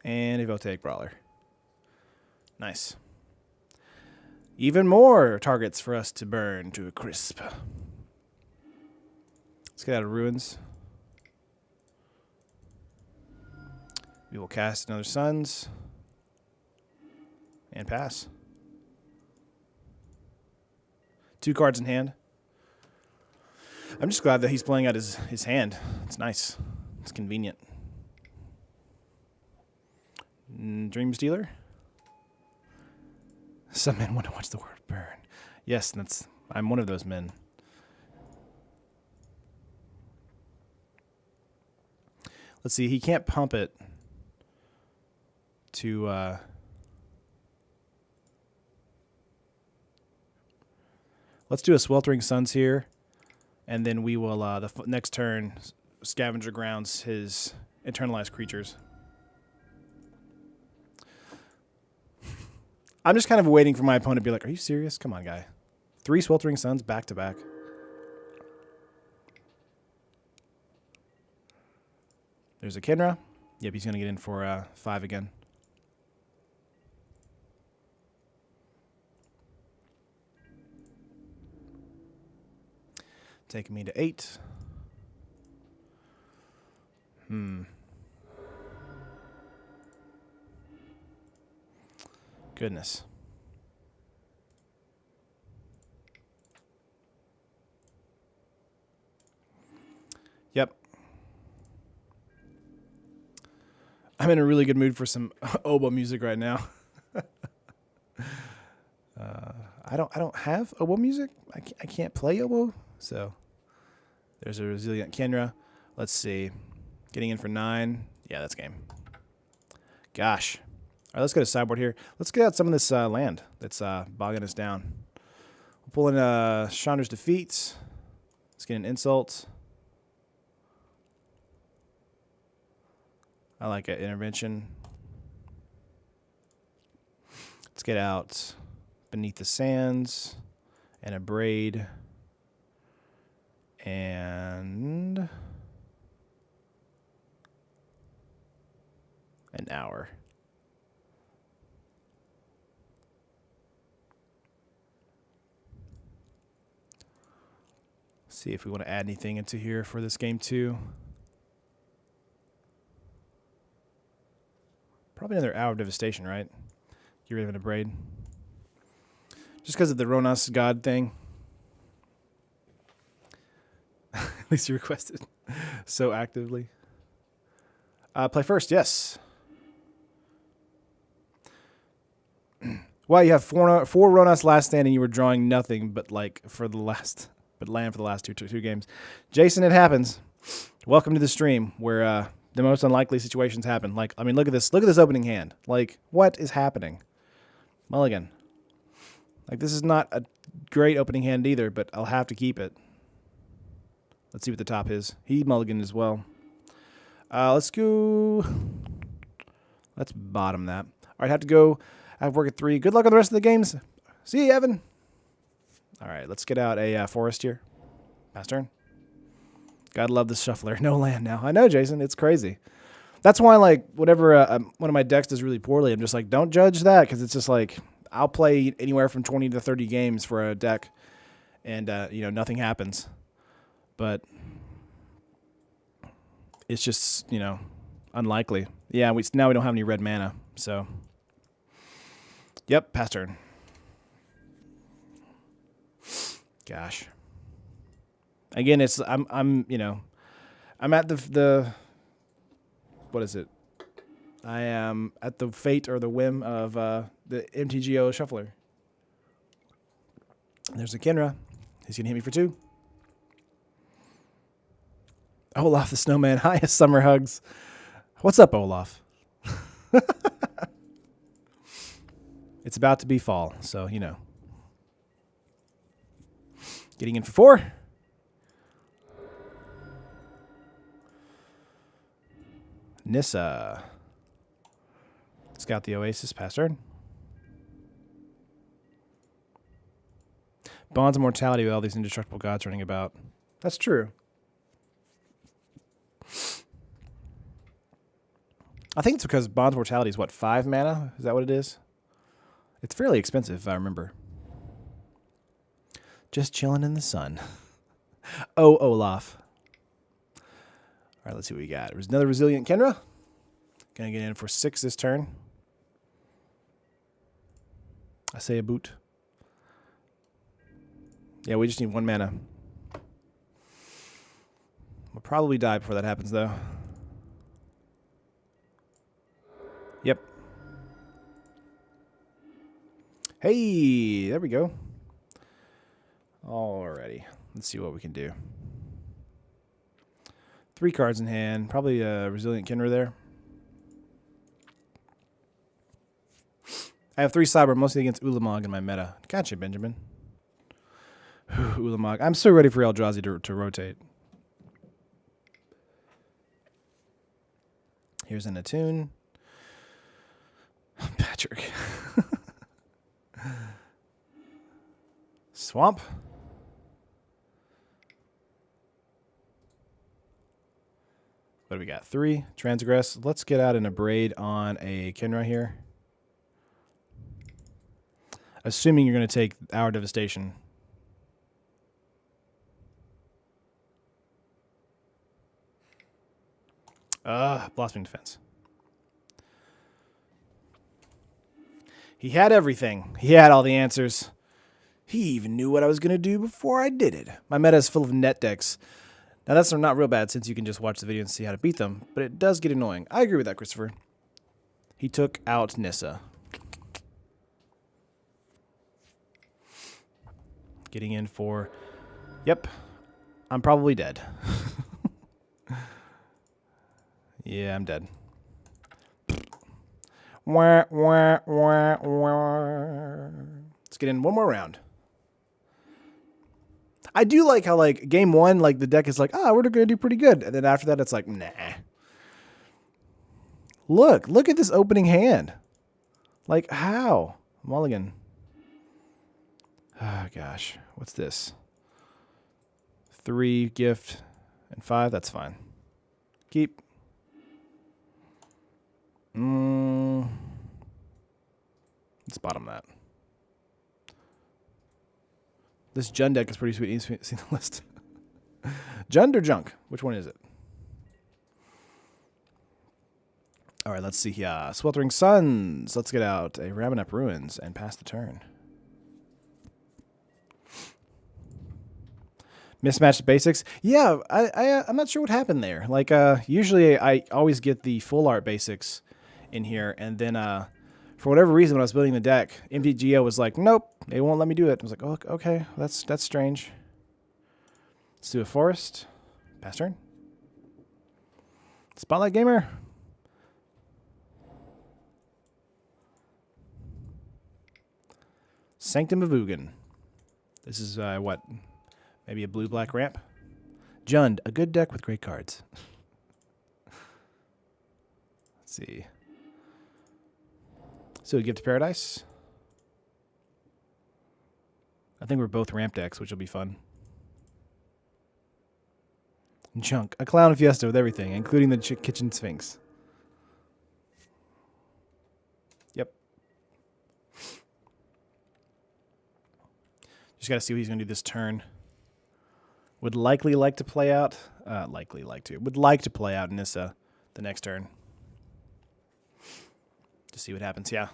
And a Voltaic Brawler. Nice. Even more targets for us to burn to a crisp. Let's get out of Ruins. We will cast another Suns. And pass. 2 cards in hand. I'm just glad that he's playing out his hand. It's nice. It's convenient. Dream Stealer. Some men want to watch the world burn. Yes, I'm one of those men. Let's see, he can't pump it to let's do a Sweltering Suns here, and then we will the next turn Scavenger Grounds his internalized creatures. I'm just kind of waiting for my opponent to be like, are you serious? Come on, guy. 3 Sweltering Suns back to back. There's a Kenra. Yep, he's going to get in for 5 again. Taking me to 8. Goodness. Yep. I'm in a really good mood for some oboe music right now. I don't have oboe music. I can't play oboe. So there's a resilient Kenra. Let's see. Getting in for 9. Yeah, that's game. Gosh. All right, let's go to sideboard here. Let's get out some of this land that's bogging us down. We'll pull in Chandra's Defeats. Let's get an Insult. I like an Intervention. Let's get out Beneath the Sands and a Braid and an Hour. See if we want to add anything into here for this game too. Probably another Hour of Devastation, right? Get rid of a Braid. Just because of the Ronas God thing. At least you requested so actively. Play first, yes. Well, you have four Ronas last stand, and you were drawing nothing but land for the last two games. Jason, it happens. Welcome to the stream where the most unlikely situations happen. Like, I mean, look at this opening hand. Like, what is happening? Mulligan. Like, this is not a great opening hand either, but I'll have to keep it. Let's see what the top is. He mulliganed as well. Let's go. Let's bottom that. All right, have to go. I have work at 3. Good luck on the rest of the games. See you, Evan. All right, let's get out a forest here. Pass turn. God love the shuffler. No land now. I know, Jason. It's crazy. That's why, like, whenever one of my decks does really poorly, I'm just like, don't judge that, because it's just like, I'll play anywhere from 20 to 30 games for a deck, and, nothing happens. But it's just, unlikely. Yeah, now we don't have any red mana, so. Yep, pass turn. Gosh. Again, I'm at the what is it? I am at the fate or the whim of the MTGO shuffler. There's a Kenra. He's gonna hit me for 2. Olaf the Snowman. Hi, summer hugs. What's up, Olaf? It's about to be fall, so Getting in for 4. Nissa. Scout the Oasis. Pass turn. Bonds of Mortality with all these indestructible gods running about. That's true. I think it's because Bonds of Mortality is, 5 mana? Is that what it is? It's fairly expensive, if I remember. Just chilling in the sun. Oh, Olaf. All right, let's see what we got. There's another Resilient Kenra. Gonna get in for 6 this turn. I say a boot. Yeah, we just need 1 mana. We'll probably die before that happens, though. Yep. Hey, there we go. Alrighty. Let's see what we can do. 3 cards in hand. Probably a Resilient Kenra there. I have 3 Cyber, mostly against Ulamog in my meta. Gotcha, Benjamin. Ulamog. I'm so ready for Eldrazi to rotate. Here's an Attune. Patrick. Swamp. What do we got? 3. Transgress. Let's get out in a Braid on a Kenra here. Assuming you're going to take Hour Devastation. Blossoming Defense. He had everything. He had all the answers. He even knew what I was going to do before I did it. My meta is full of net decks. Now, that's not real bad since you can just watch the video and see how to beat them, but it does get annoying. I agree with that, Christopher. He took out Nissa. Getting in for... Yep. I'm probably dead. Yeah, I'm dead. Wah, wah, wah, wah. Let's get in one more round. I do like how, like, game one, like, the deck is like, we're going to do pretty good. And then after that, it's like, nah. Look at this opening hand. Like, how? Mulligan. Oh, gosh. What's this? 3, gift, and 5. That's fine. Keep. Let's bottom that. This Jund deck is pretty sweet. You've seen the list. Jund or Junk? Which one is it? All right, let's see here. Sweltering Suns. Let's get out a Ravenap Ruins and pass the turn. Mismatched basics. Yeah, I'm not sure what happened there. Like, usually I always get the full art basics in here, and then for whatever reason when I was building the deck, MTGO was like, nope, they won't let me do it. I was like, oh, okay, that's strange. Let's do a forest. Pass turn. Spotlight Gamer. Sanctum of Ugin. This is what? Maybe a blue-black ramp? Jund, a good deck with great cards. Let's see. So, Gift to Paradise. I think we're both ramp decks, which will be fun. Junk, a clown fiesta with everything, including the kitchen sphinx. Yep. Just got to see what he's going to do this turn. Would likely like to play out. Would like to play out Nissa the next turn. To see what happens. Yeah.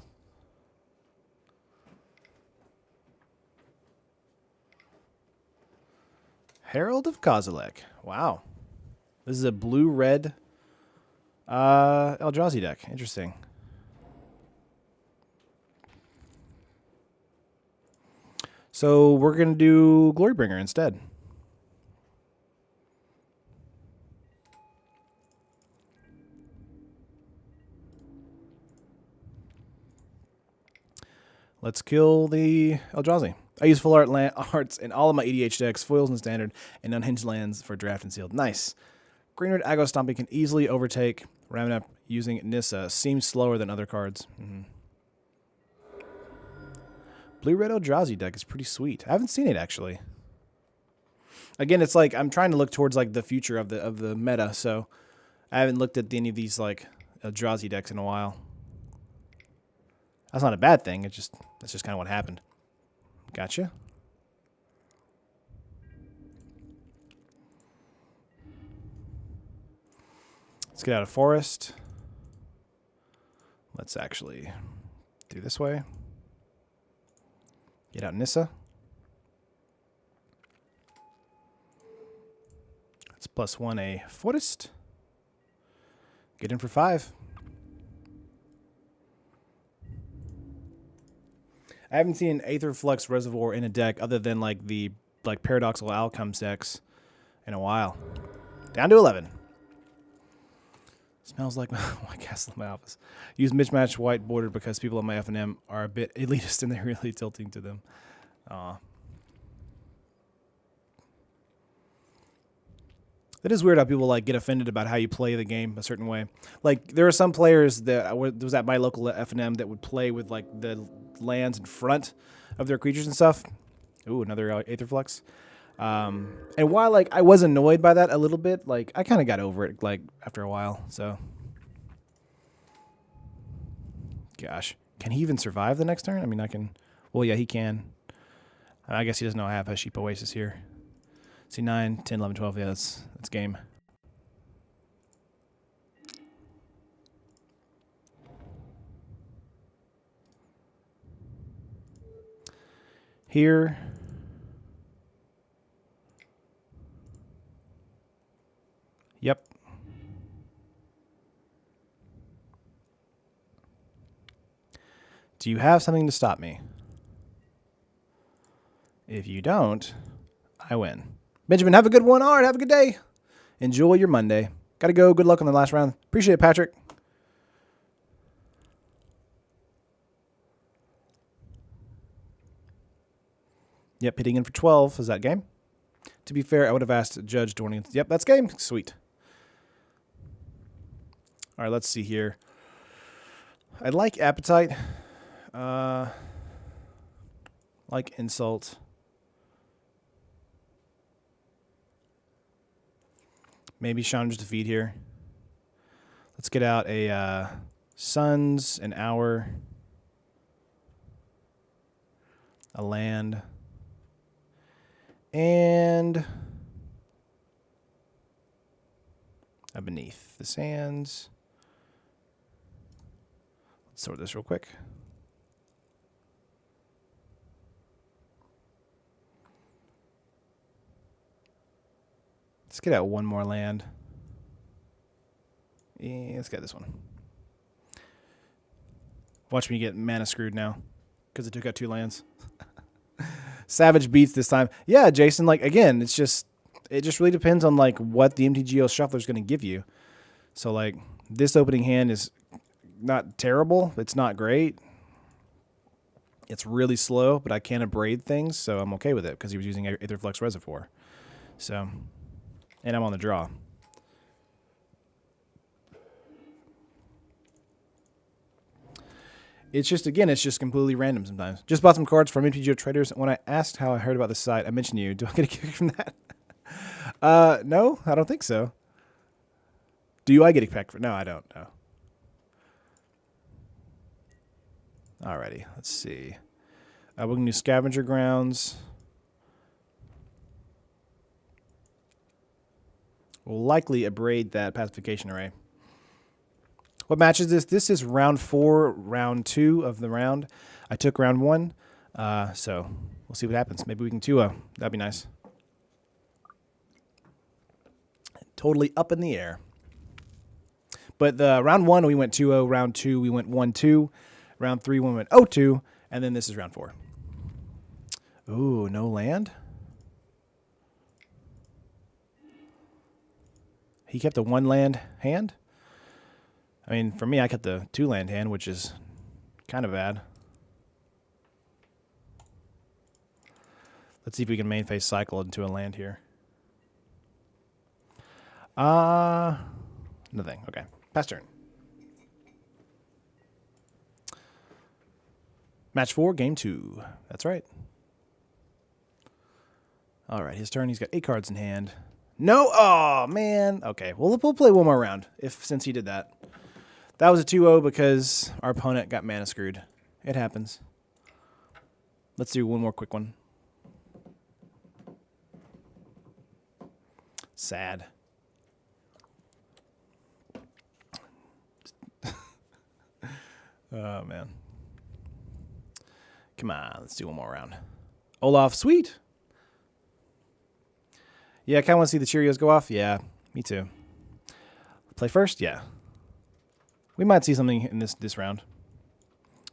Herald of Kozilek. Wow. This is a blue-red Eldrazi deck. Interesting. So we're going to do Glorybringer instead. Let's kill the Eldrazi. I use full arts in all of my EDH decks, foils and standard, and unhinged lands for draft and sealed. Nice. Green red aggro stomping can easily overtake Ravenap using Nissa. Seems slower than other cards. Blue red Eldrazi deck is pretty sweet. I haven't seen it actually. Again, it's like I'm trying to look towards like the future of the meta, so I haven't looked at any of these like Eldrazi decks in a while. That's not a bad thing. That's just kind of what happened. Gotcha. Let's get out of forest. Let's actually do this way. Get out Nissa. It's +1 a forest. Get in for 5. I haven't seen an Aetherflux Reservoir in a deck other than like the Paradoxical Outcomes decks in a while. Down to 11. Smells like my castle in my office. Use mismatched white border because people on my F&M are a bit elitist and they're really tilting to them. Aw. It is weird how people like get offended about how you play the game a certain way. Like there are some players that was at my local F&M that would play with like the lands in front of their creatures and stuff. Ooh, another Aetherflux. And while like I was annoyed by that a little bit, like I kind of got over it like after a while. So, gosh, can he even survive the next turn? I mean, I can. Well, yeah, he can. I guess he doesn't know I have a Sheep Oasis here. See 9, 10, 11, 12. Yeah, that's game. Here. Yep. Do you have something to stop me? If you don't, I win. Benjamin, have a good one. All right, have a good day. Enjoy your Monday. Got to go. Good luck on the last round. Appreciate it, Patrick. Yep, hitting in for 12. Is that game? To be fair, I would have asked Judge Dorning. Yep, that's game. Sweet. All right, let's see here. I like Appetite. Like Insult. Maybe Chandra's Defeat here. Let's get out a Suns, an Hour, a land, and a Beneath the Sands. Let's sort this real quick. Let's get out one more land. Yeah, let's get this one. Watch me get mana screwed now because it took out 2 lands. Savage beats this time. Yeah, Jason, like, again, it just really depends on, like, what the MTGO shuffler is going to give you. So, like, this opening hand is not terrible. It's not great. It's really slow, but I can abrade things, so I'm okay with it because he was using Aetherflux Reservoir. So, and I'm on the draw. It's just, again, it's just completely random sometimes. Just bought some cards from MTGO traders. When I asked how I heard about the site, I mentioned you. Do I get a kick from that? No, I don't think so. Do I get a kick from? No, I don't. No. Alrighty, let's see. We're going to do Scavenger Grounds. We'll likely abrade that Pacification Array. What match is this? This is round 4, round 2 of the round. I took round 1, so we'll see what happens. Maybe we can 2-0. That'd be nice. Totally up in the air. But the round 1, we went 2-0. Round 2, we went 1-2. Round 3, we went 0-2. And then this is round 4. Ooh, no land? He kept the 1 land hand? I mean, for me, I kept the 2 land hand, which is kind of bad. Let's see if we can main phase cycle into a land here. Nothing. Okay. Pass turn. Match 4, game 2. That's right. All right, his turn. He's got 8 cards in hand. No. Oh, man. Okay, well, we'll play one more round since he did that. That was a 2-0 because our opponent got mana screwed. It happens. Let's do one more quick one. Sad. Oh, man. Come on, let's do one more round. Olaf, sweet. Yeah, I kind of want to see the Cheerios go off. Yeah, me too. Play first? Yeah. We might see something in this round.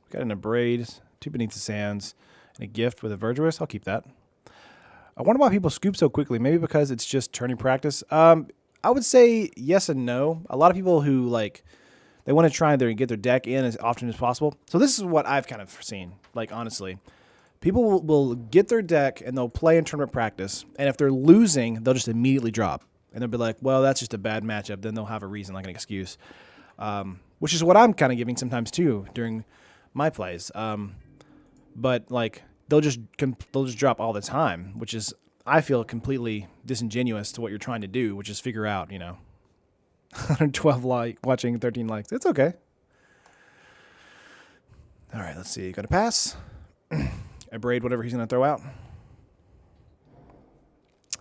We got an Abrade, 2 Beneath the Sands, and a gift with a Verdurous. I'll keep that. I wonder why people scoop so quickly. Maybe because it's just turning practice. I would say yes and no. A lot of people who, like, they want to try and get their deck in as often as possible. So this is what I've kind of seen, like, honestly. People will get their deck and they'll play in tournament practice. And if they're losing, they'll just immediately drop. And they'll be like, well, that's just a bad matchup. Then they'll have a reason, like an excuse. Which is what I'm kind of giving sometimes too during my plays. But like they'll just drop all the time, which is I feel completely disingenuous to what you're trying to do, which is figure out 112 watching 13 likes. It's okay. All right, let's see. Got to pass. Abrade whatever he's going to throw out.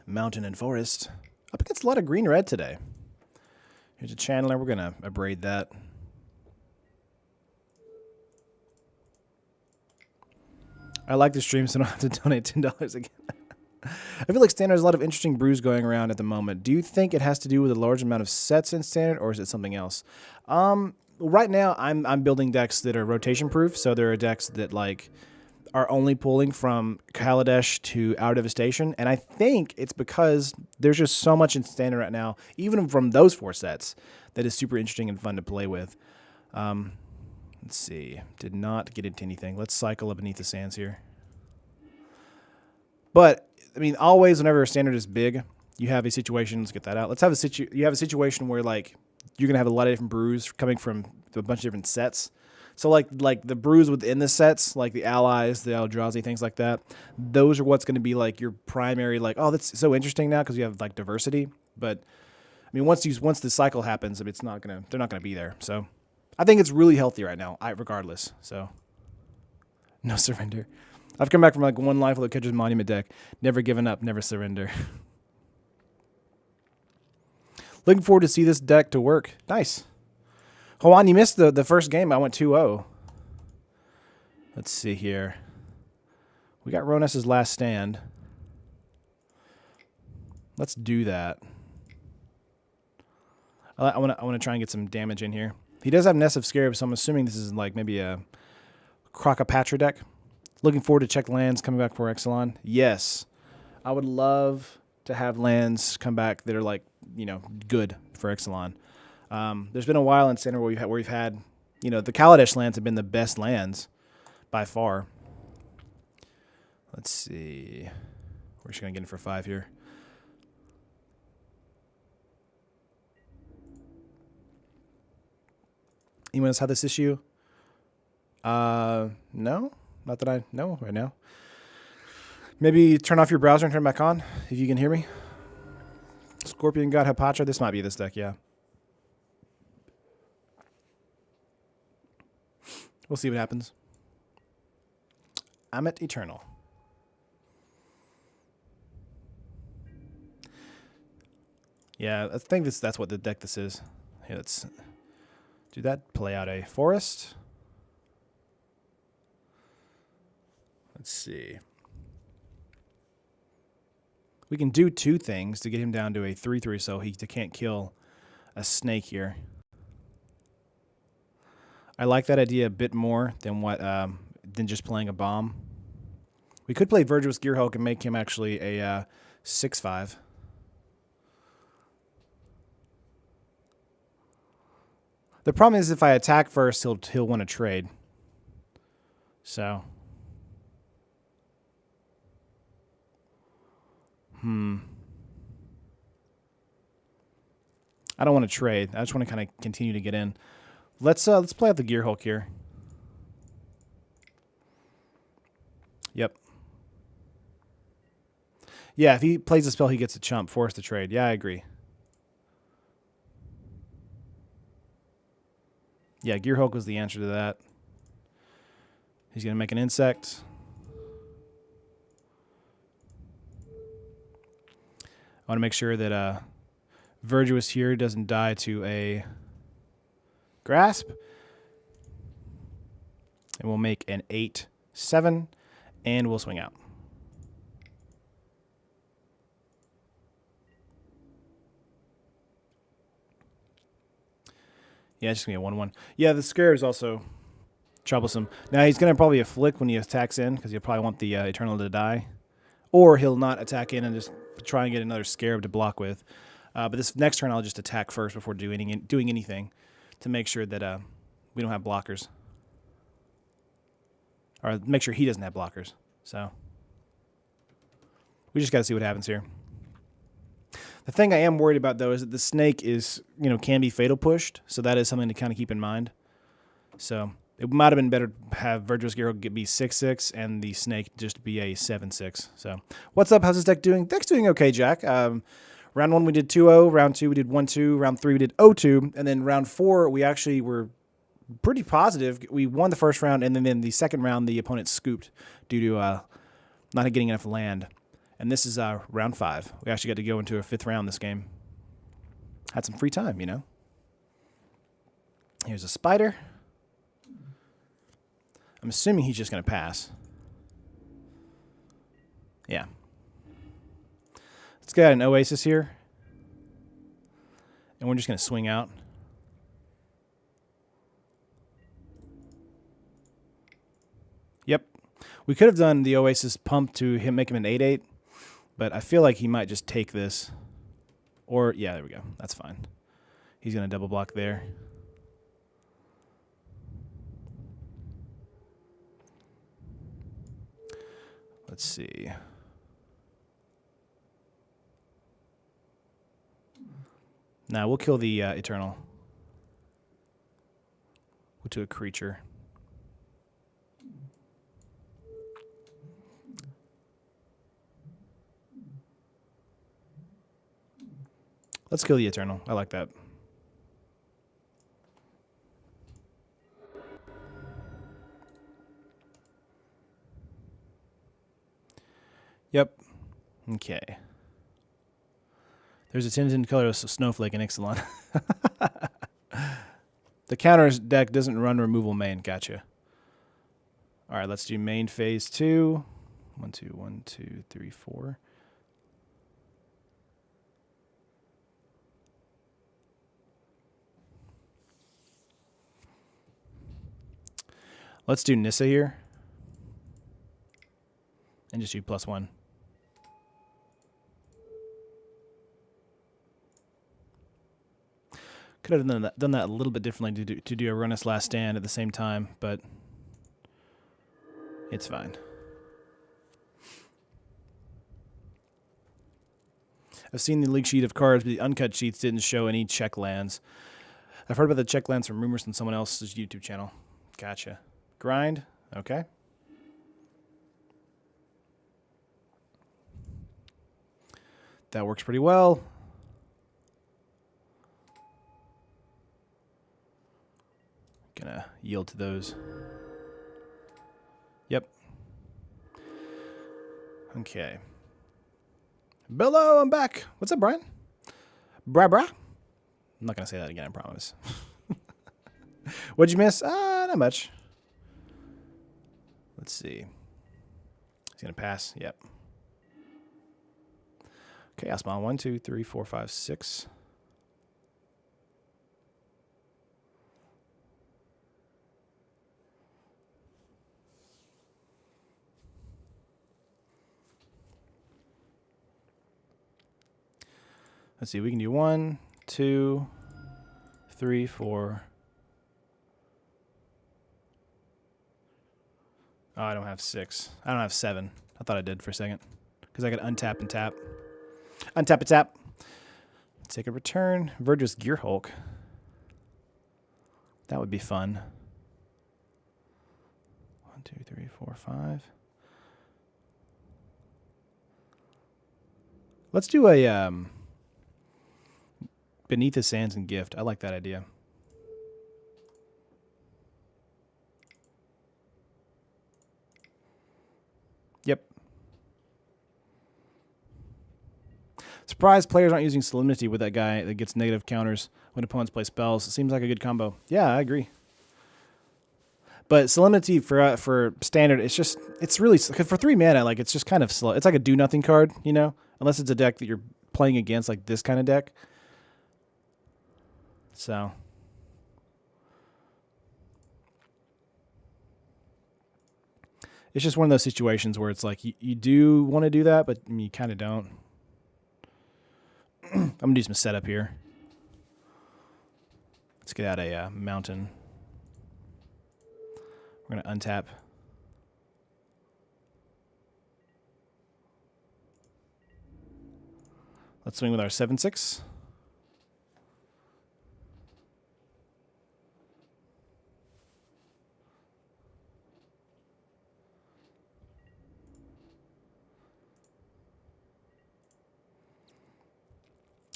Mountain and Forest. Up against a lot of green-red today. Here's a Channeler. We're going to abrade that. I like the stream, so I don't have to donate $10 again. I feel like Standard has a lot of interesting brews going around at the moment. Do you think it has to do with a large amount of sets in Standard, or is it something else? right now I'm building decks that are rotation proof. So there are decks that like are only pulling from Kaladesh to Our Devastation, and I think it's because there's just so much in standard right now, even from those 4 sets, that is super interesting and fun to play with. Let's see. Did not get into anything. Let's cycle up Beneath the Sands here. But I mean, always whenever a standard is big, you have a situation. Let's get that out. Let's have you have a situation where like you're gonna have a lot of different brews coming from a bunch of different sets. So like the brews within the sets, like the allies, the Eldrazi, things like that. Those are what's going to be like your primary. Like, oh, that's so interesting now because you have like diversity. But I mean, once the cycle happens, it's not gonna. They're not gonna be there. So I think it's really healthy right now, regardless. So no surrender. I've come back from like 1 life with a Catcher's Monument deck. Never given up, never surrender. Looking forward to see this deck to work. Nice. Juan, you missed the first game. I went 2-0. Let's see here. We got Roness's Last Stand. Let's do that. I want to try and get some damage in here. He does have Nest of Scarabs, so I'm assuming this is like maybe a Crocopatra deck. Looking forward to check lands coming back for Exelon. Yes. I would love to have lands come back that are like, good for Exelon. There's been a while in Center where we've had, the Kaladesh lands have been the best lands by far. Let's see. We're just going to get in for 5 here. Anyone else have this issue? No? Not that I know right now. Maybe turn off your browser and turn it back on if you can hear me. Scorpion God Hapatra. This might be this deck, yeah. We'll see what happens. Amit Eternal. Yeah, I think that's what the deck this is. Here, let's do that. Play out a forest. Let's see. We can do 2 things to get him down to a 3/3, so he can't kill a snake here. I like that idea a bit more than than just playing a bomb. We could play Virtuous Gearhulk and make him actually a 6/5. The problem is if I attack first, he'll want to trade. So, I don't want to trade. I just want to kind of continue to get in. Let's play out the Gearhulk here. Yep. Yeah, if he plays a spell, he gets a chump. Force to trade. Yeah, I agree. Yeah, Gearhulk was the answer to that. He's going to make an insect. I want to make sure that Virtuous here doesn't die to a Grasp. And we'll make an 8/7, and we'll swing out. Yeah, it's just going to be a 1/1. Yeah, the Scare is also troublesome. Now, he's going to probably afflict when he attacks in, because he'll probably want the Eternal to die. Or he'll not attack in and just try and get another Scarab to block with. But this next turn, I'll just attack first before doing anything to make sure that we don't have blockers. Or make sure he doesn't have blockers. So we just got to see what happens here. The thing I am worried about, though, is that the snake is, can be fatal pushed. So that is something to kind of keep in mind. So it might have been better to have Virtuous Gearhulk be 6/6 and the snake just be a 7/6. So what's up? How's this deck doing? Deck's doing okay, Jack. Round 1 we did 2-0. Round 2 we did 1-2. Round 3 we did 0-2. And then round 4 we actually were pretty positive. We won the first round, and then in the second round the opponent scooped due to not getting enough land. And this is round 5. We actually got to go into a 5th round this game. Had some free time, Here's a spider. I'm assuming he's just going to pass. Yeah. Let's get an Oasis here. And we're just going to swing out. We could have done the Oasis pump to him, make him an 8/8, but I feel like he might just take this. Or, yeah, there we go. That's fine. He's going to double block there. Let's see. Now we'll kill the Eternal. We'll do a creature. Let's kill the Eternal. I like that. Yep. Okay. There's a tinted color of Snowflake in Ixalan. The counters deck doesn't run removal main. Gotcha. All right, let's do main phase 2. 1, 2, 1, 2, 3, 4. Let's do Nissa here. And just do +1. Could have done that a little bit differently to do a Runnus Last Stand at the same time, but it's fine. I've seen the league sheet of cards, but the uncut sheets didn't show any check lands. I've heard about the check lands from rumors on someone else's YouTube channel. Gotcha. Grind? Okay. That works pretty well. Gonna yield to those. Yep. Okay. Bello, I'm back. What's up, Brian? Brah. I'm not gonna say that again, I promise. What'd you miss? Not much. Let's see. He's gonna pass. Yep. Okay, I'll spawn 1, 2, 3, 4, 5, 6. Let's see, we can do 1, 2, 3, 4. Oh, I don't have 6. I don't have 7. I thought I did for a second. Because I could untap and tap. Untap and tap. Take a return. Virgil's Gear Hulk. That would be fun. 1, 2, 3, 4, 5. Let's do a Beneath the Sands and Gift. I like that idea. Yep. Surprised players aren't using Solemnity with that guy that gets negative counters when opponents play spells. It seems like a good combo. Yeah, I agree. But Solemnity for standard, it's really, for 3 mana, like it's just kind of slow. It's like a do nothing card, you know, unless it's a deck that you're playing against, like this kind of deck. So it's just one of those situations where it's like you do want to do that, but you kind of don't. I'm going to do some setup here. Let's get out a mountain. We're going to untap. Let's swing with our 7/6.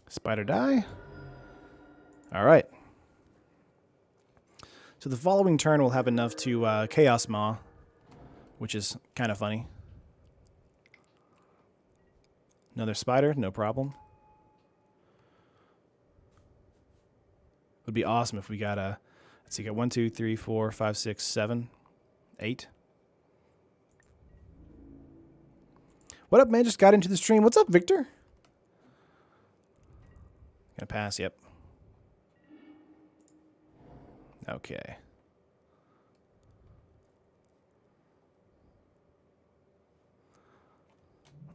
Spider die. All right. So the following turn we'll have enough to Chaos Maw, which is kind of funny. Another spider, no problem. Would be awesome if we got a, let's see, got 1, 2, 3, 4, 5, 6, 7, 8. What up, man? Just got into the stream. What's up, Victor? Gonna pass, yep. Okay.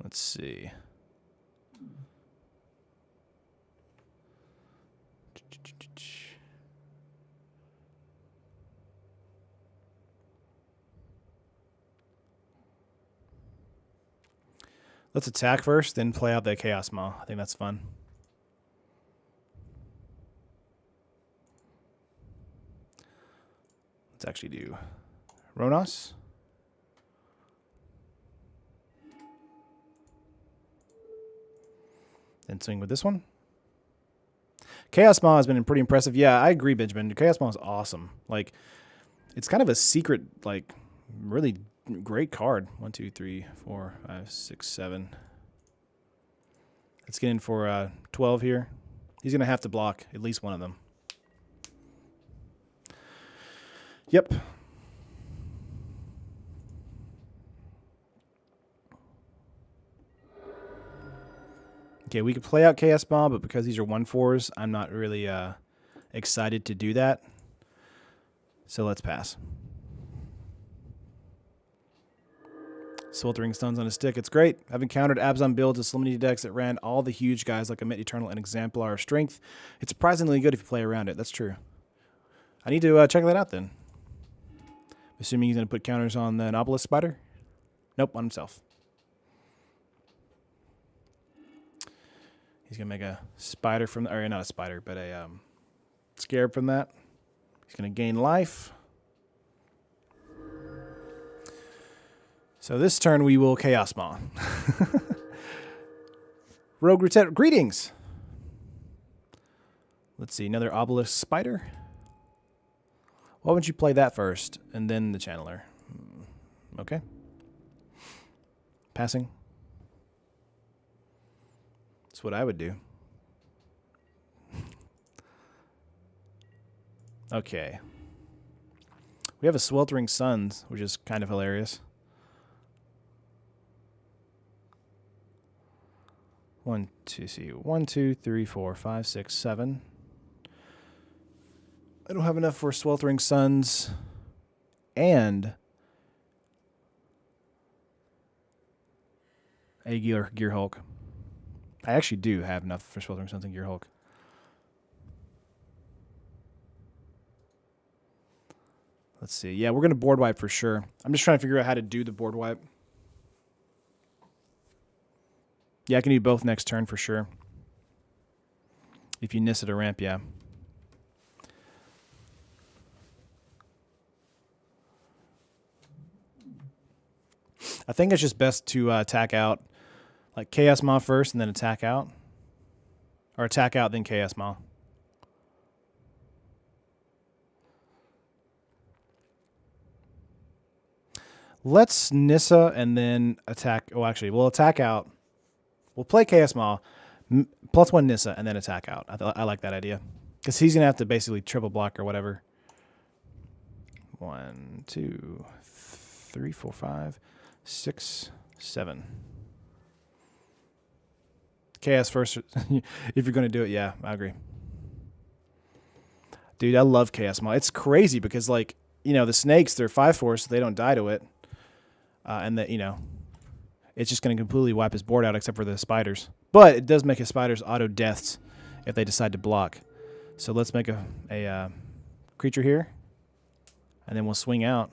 Let's see. Let's attack first, then play out that Chaos Maw. I think that's fun. Let's actually do Ronos. Then swing with this one. Chaos Maw has been pretty impressive. Yeah, I agree, Benjamin. Chaos Maw is awesome. Like, it's kind of a secret, like, really great card. 1, 2, 3, 4, 5, 6, 7. Let's get in for 12 here. He's going to have to block at least one of them. Yep. Okay, we could play out Chaos Maw, but because these are 1/4s, I'm not really excited to do that. So let's pass. Sweltering Stuns on a stick. It's great. I've encountered Abzan builds with Slimity decks that ran all the huge guys like Emit Eternal and Exemplar of Strength. It's surprisingly good if you play around it. That's true. I need to check that out then. Assuming he's going to put counters on the Obelisk Spider? Nope, on himself. He's going to make a spider from, or not a spider, but a scarab from that. He's going to gain life. So this turn we will Chaos Maw. Rogue Rotet, greetings! Let's see, another Obelisk Spider. Why wouldn't you play that first and then the Channeler? Okay. Passing. That's what I would do. Okay. We have a Sweltering Suns, which is kind of hilarious. 1, 2, 3, 4, 5, 6, 7. I don't have enough for Sweltering Suns and a Gear Hulk. I actually do have enough for Sweltering Suns and Gear Hulk. Let's see. Yeah, we're going to board wipe for sure. I'm just trying to figure out how to do the board wipe. Yeah, I can do both next turn for sure. If you Nissa to ramp, yeah. I think it's just best to attack out, like Chaos Maw first and then attack out. Or attack out, then Chaos Maw. Let's Nissa and then attack. Oh, actually, we'll attack out. We'll play Chaos Maw, +1 Nissa, and then attack out. I like that idea. Because he's going to have to basically triple block or whatever. 1, 2, 3, 4, 5, 6, 7. Chaos first. If you're going to do it, yeah, I agree. Dude, I love Chaos Maw. It's crazy because, like, you know, the snakes, they're 5/4, so they don't die to it. And that, you know, it's just going to completely wipe his board out except for the spiders. But it does make his spiders auto deaths if they decide to block. So let's make a creature here. And then we'll swing out.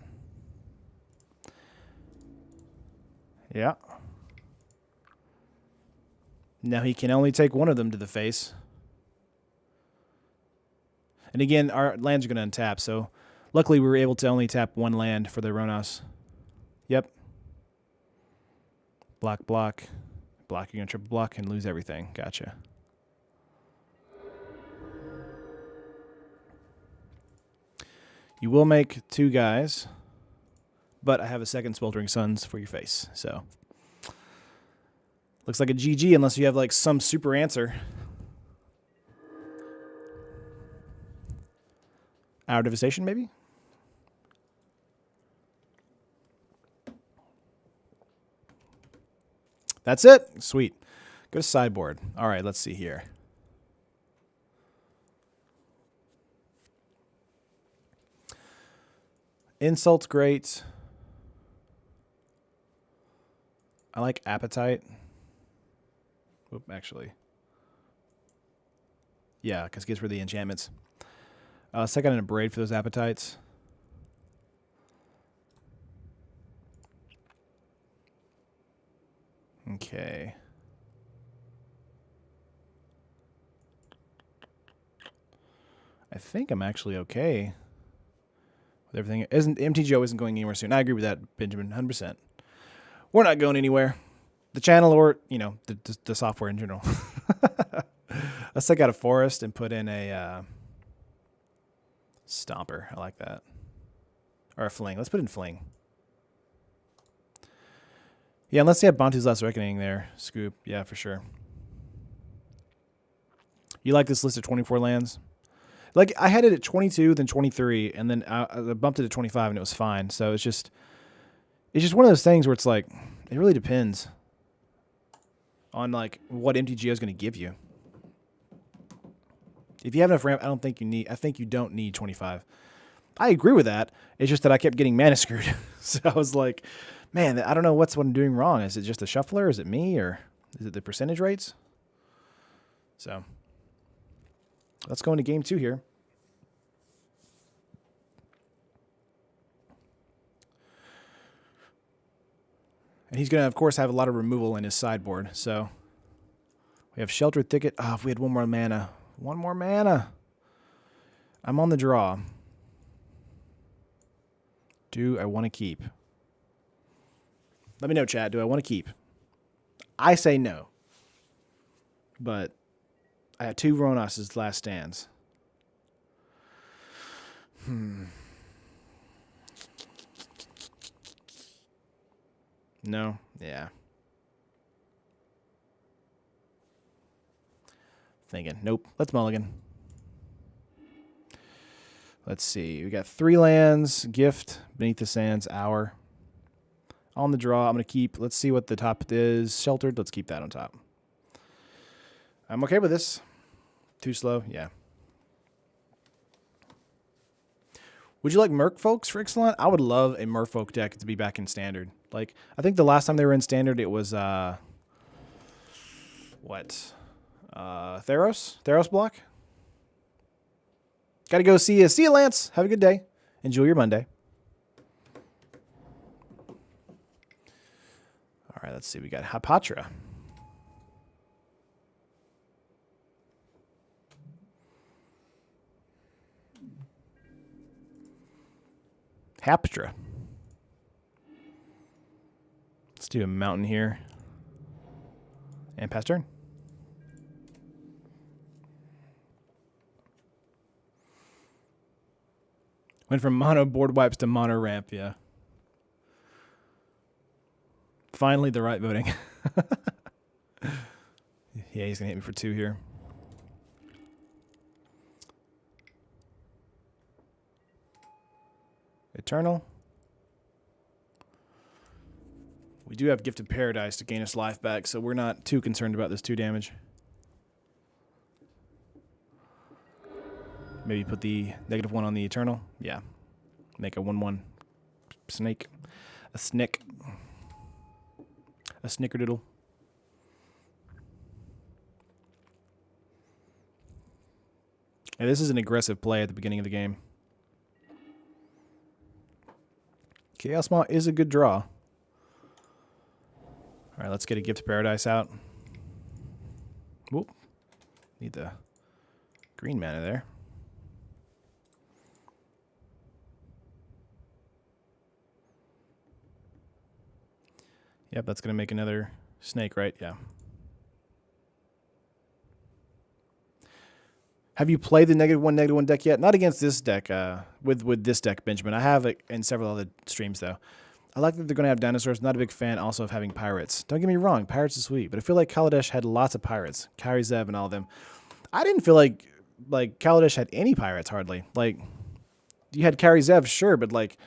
Yeah. Now he can only take one of them to the face. And again, our lands are going to untap. So luckily we were able to only tap one land for the Ronos. Yep. Block, block. Block, you're going to triple block and lose everything. Gotcha. You will make 2 guys, but I have a second Sweltering Suns for your face. So looks like a GG unless you have like some super answer. Our Devastation, maybe? That's it. Sweet. Go to sideboard. All right, let's see here. Insult's great. I like Appetite. Whoop, actually. Yeah, because it gets rid of the enchantments. Second and a braid for those appetites. Okay. I think I'm actually okay with everything. MTGO isn't going anywhere soon. I agree with that, Benjamin, 100%. We're not going anywhere. The channel or, you know, the software in general. Let's take out a forest and put in a stomper. I like that. Or a fling. Let's put in fling. Yeah, unless they have Bantu's Last Reckoning there. Scoop. Yeah, for sure. You like this list of 24 lands? Like, I had it at 22, then 23, and then I bumped it to 25, and it was fine. So it's just one of those things where it's like, it really depends on, like, what MTGO is going to give you. If you have enough ramp, I think you don't need 25. I agree with that. It's just that I kept getting mana screwed. So I was like, man, I don't know what I'm doing wrong. Is it just the shuffler? Is it me? Or is it the percentage rates? So let's go into game 2 here. And he's going to, of course, have a lot of removal in his sideboard. So we have Shelter Thicket. Oh, if we had one more mana. One more mana. I'm on the draw. Do I want to keep? Let me know, chat. Do I want to keep? I say no. But I had 2 Ronas' last stands. No? Yeah. Thinking. Nope. Let's mulligan. Let's see. We got 3 lands. Gift. Beneath the Sands. Hour. On the draw. I'm going to keep. Let's see what the top is. Sheltered. Let's keep that on top. I'm okay with this. Too slow? Yeah. Would you like Merfolks for Ixalan? I would love a Merfolk deck to be back in Standard. Like, I think the last time they were in Standard, it was, what? Theros? Theros block? Gotta go see you. See you, Lance. Have a good day. Enjoy your Monday. All right, let's see. We got Hapatra. Haptra. Let's do a mountain here. And pass turn. Went from mono board wipes to mono ramp, yeah. Finally the right voting. Yeah, he's going to hit me for 2 here. Eternal. We do have Gifted Paradise to gain us life back, so we're not too concerned about this 2 damage. Maybe put the -1 on the Eternal. Yeah. Make a 1/1 snake. A snick. A snickerdoodle. And this is an aggressive play at the beginning of the game. Chaos Maw is a good draw. All right, let's get a Gift Paradise out. Whoop. Need the green mana there. Yep, that's going to make another snake, right? Yeah. Have you played the -1/-1 deck yet? Not against this deck, with this deck, Benjamin. I have it in several other streams, though. I like that they're going to have dinosaurs. Not a big fan also of having pirates. Don't get me wrong, pirates is sweet, but I feel like Kaladesh had lots of pirates. Kari Zev and all of them. I didn't feel like Kaladesh had any pirates, hardly. Like, you had Kari Zev, sure, but, like,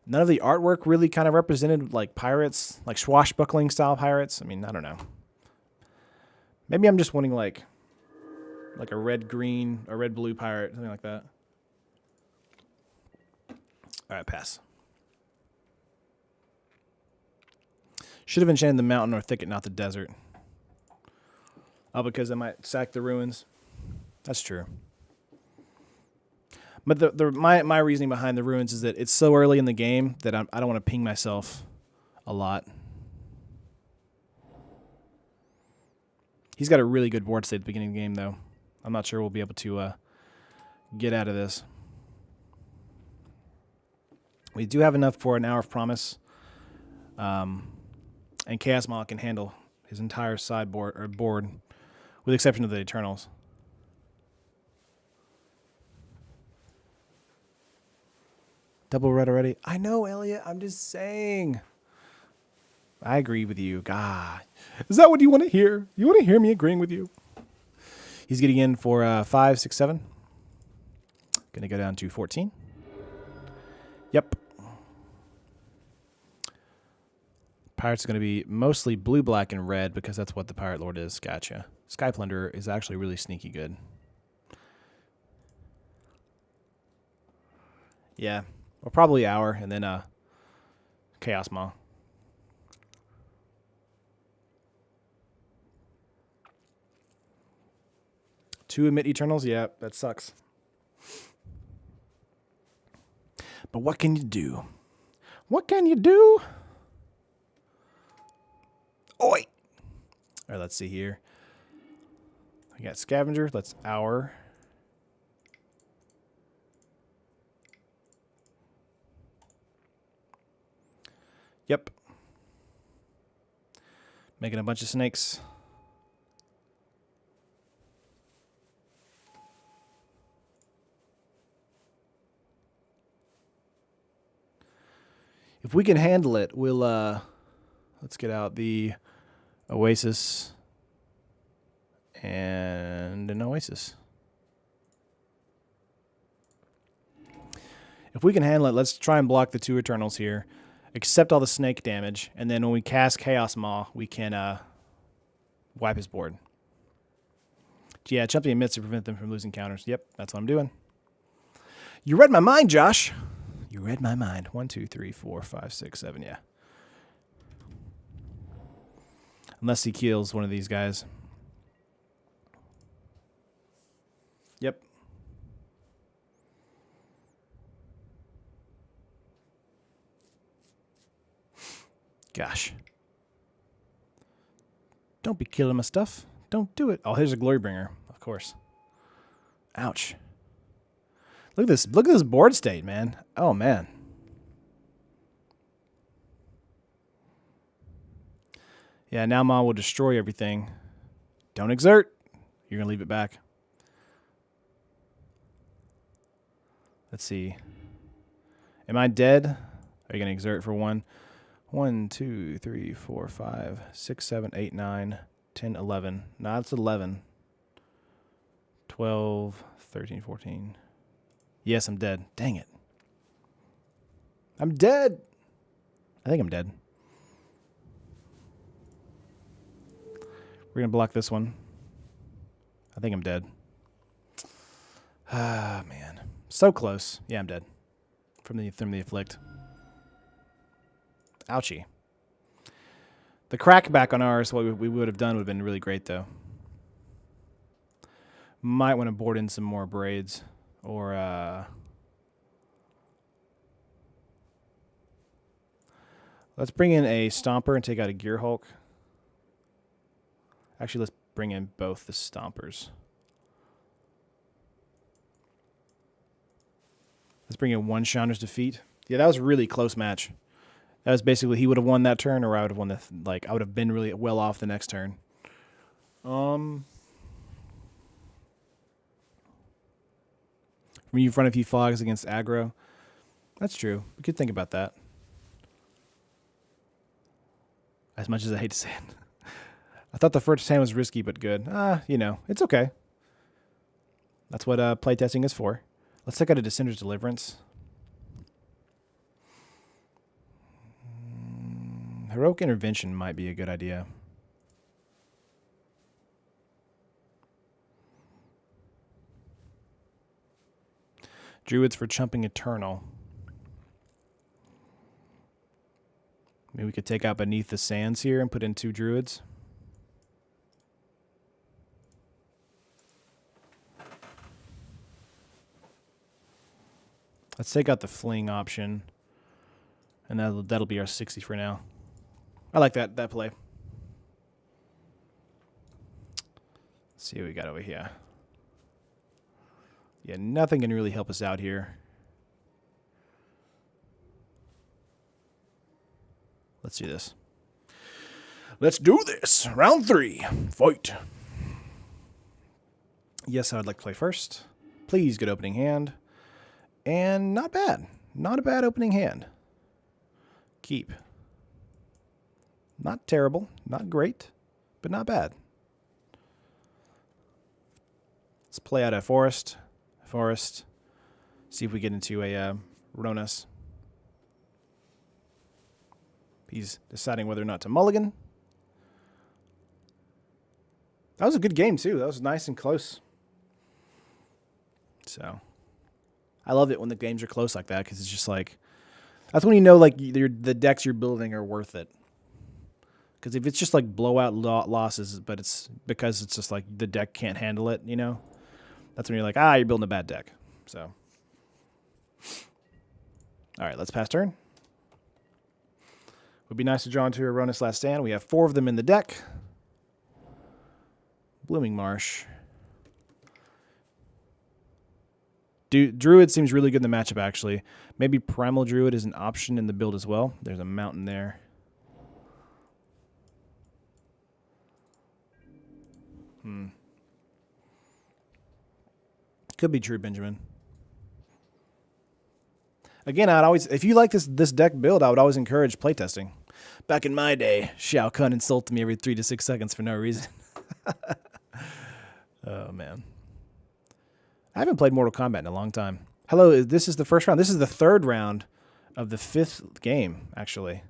none of the artwork really kind of represented, like, pirates, like swashbuckling style pirates. I mean, I don't know. Maybe I'm just wanting, like a red-green or red-blue pirate, something like that. All right, pass. Should have enchanted the mountain or thicket, not the desert. Oh, because I might sack the ruins. That's true. But my reasoning behind the ruins is that it's so early in the game that I don't want to ping myself a lot. He's got a really good board state at the beginning of the game, though. I'm not sure we'll be able to get out of this. We do have enough for an Hour of Promise. And Chaos Maw can handle his entire sideboard or board, with the exception of the Eternals. Double red already? I know, Elliot. I'm just saying. I agree with you. God. Is that what you want to hear? You want to hear me agreeing with you? He's getting in for 5, 6, 7. Going to go down to 14. Yep. Pirate's going to be mostly blue, black, and red because that's what the Pirate Lord is. Gotcha. Sky Plunderer is actually really sneaky good. Yeah. Well, probably Hour, and then Chaos Maw. Two emit Eternals? Yeah, that sucks. But what can you do? What can you do? Oi! All right, let's see here. I got Scavenger. That's Hour. Yep. Making a bunch of snakes. If we can handle it, we'll let's get out the Oasis and an Oasis. If we can handle it, let's try and block the 2 Eternals here. Accept all the snake damage, and then when we cast Chaos Maw, we can wipe his board. Yeah, jump the emits to prevent them from losing counters. Yep, that's what I'm doing. You read my mind, Josh. You read my mind. 1, 2, 3, 4, 5, 6, 7, yeah. Unless he kills one of these guys. Yep. Gosh. Don't be killing my stuff. Don't do it. Oh, here's a Glorybringer, of course. Ouch. Look at this. Look at this board state, man. Oh, man. Yeah, now Ma will destroy everything. Don't exert. You're going to leave it back. Let's see. Am I dead? Are you going to exert for 1? 1, 2, 3, 4, 5, 6, 7, 8, 9, 10, 11. No, that's 11. 12, 13, 14. Yes, I'm dead. Dang it. I'm dead. I think I'm dead. We're going to block this one. I think I'm dead. Ah, man. So close. Yeah, I'm dead. From the Afflict. Ouchie. The crackback on ours, what we would have done would have been really great, though. Might want to board in some more braids. Or, let's bring in a Stomper and take out a Gear Hulk. Actually, let's bring in both the Stompers. Let's bring in one Chandra's Defeat. Yeah, that was a really close match. That was basically he would have won that turn, or I would have won the I would have been really well off the next turn. From you run a few fogs against aggro. That's true. We could think about that. As much as I hate to say it. I thought the first hand was risky but good. You know, it's okay. That's what playtesting is for. Let's check out a Descender's Deliverance. Heroic Intervention might be a good idea. Druids for Chumping Eternal. Maybe we could take out Beneath the Sands here and put in 2 Druids. Let's take out the fling option. And that'll be our 60 for now. I like that play. Let's see what we got over here. Yeah, nothing can really help us out here. Let's do this. Let's do this. Round 3. Fight. Yes, I would like to play first. Please, good opening hand. And not bad. Not a bad opening hand. Keep. Not terrible. Not great. But not bad. Let's play out a forest. Forest. See if we get into a Ronas. He's deciding whether or not to mulligan. That was a good game, too. That was nice and close. So, I love it when the games are close like that, because it's just like, that's when you know like the decks you're building are worth it. Because if it's just like blowout losses, but it's because it's just like the deck can't handle it, you know, that's when you're like, you're building a bad deck. So, all right, let's pass turn. Would be nice to draw into a Ronas Last Stand. We have 4 of them in the deck. Blooming Marsh. Druid seems really good in the matchup, actually. Maybe Primal Druid is an option in the build as well. There's a mountain there. Could be true, Benjamin. Again, I'd always, if you like this deck build, I would always encourage playtesting. Back in my day, Shao Kahn insulted me every 3 to 6 seconds for no reason. Oh, man. I haven't played Mortal Kombat in a long time. Hello, this is the first round. This is the 3rd round of the 5th game, actually.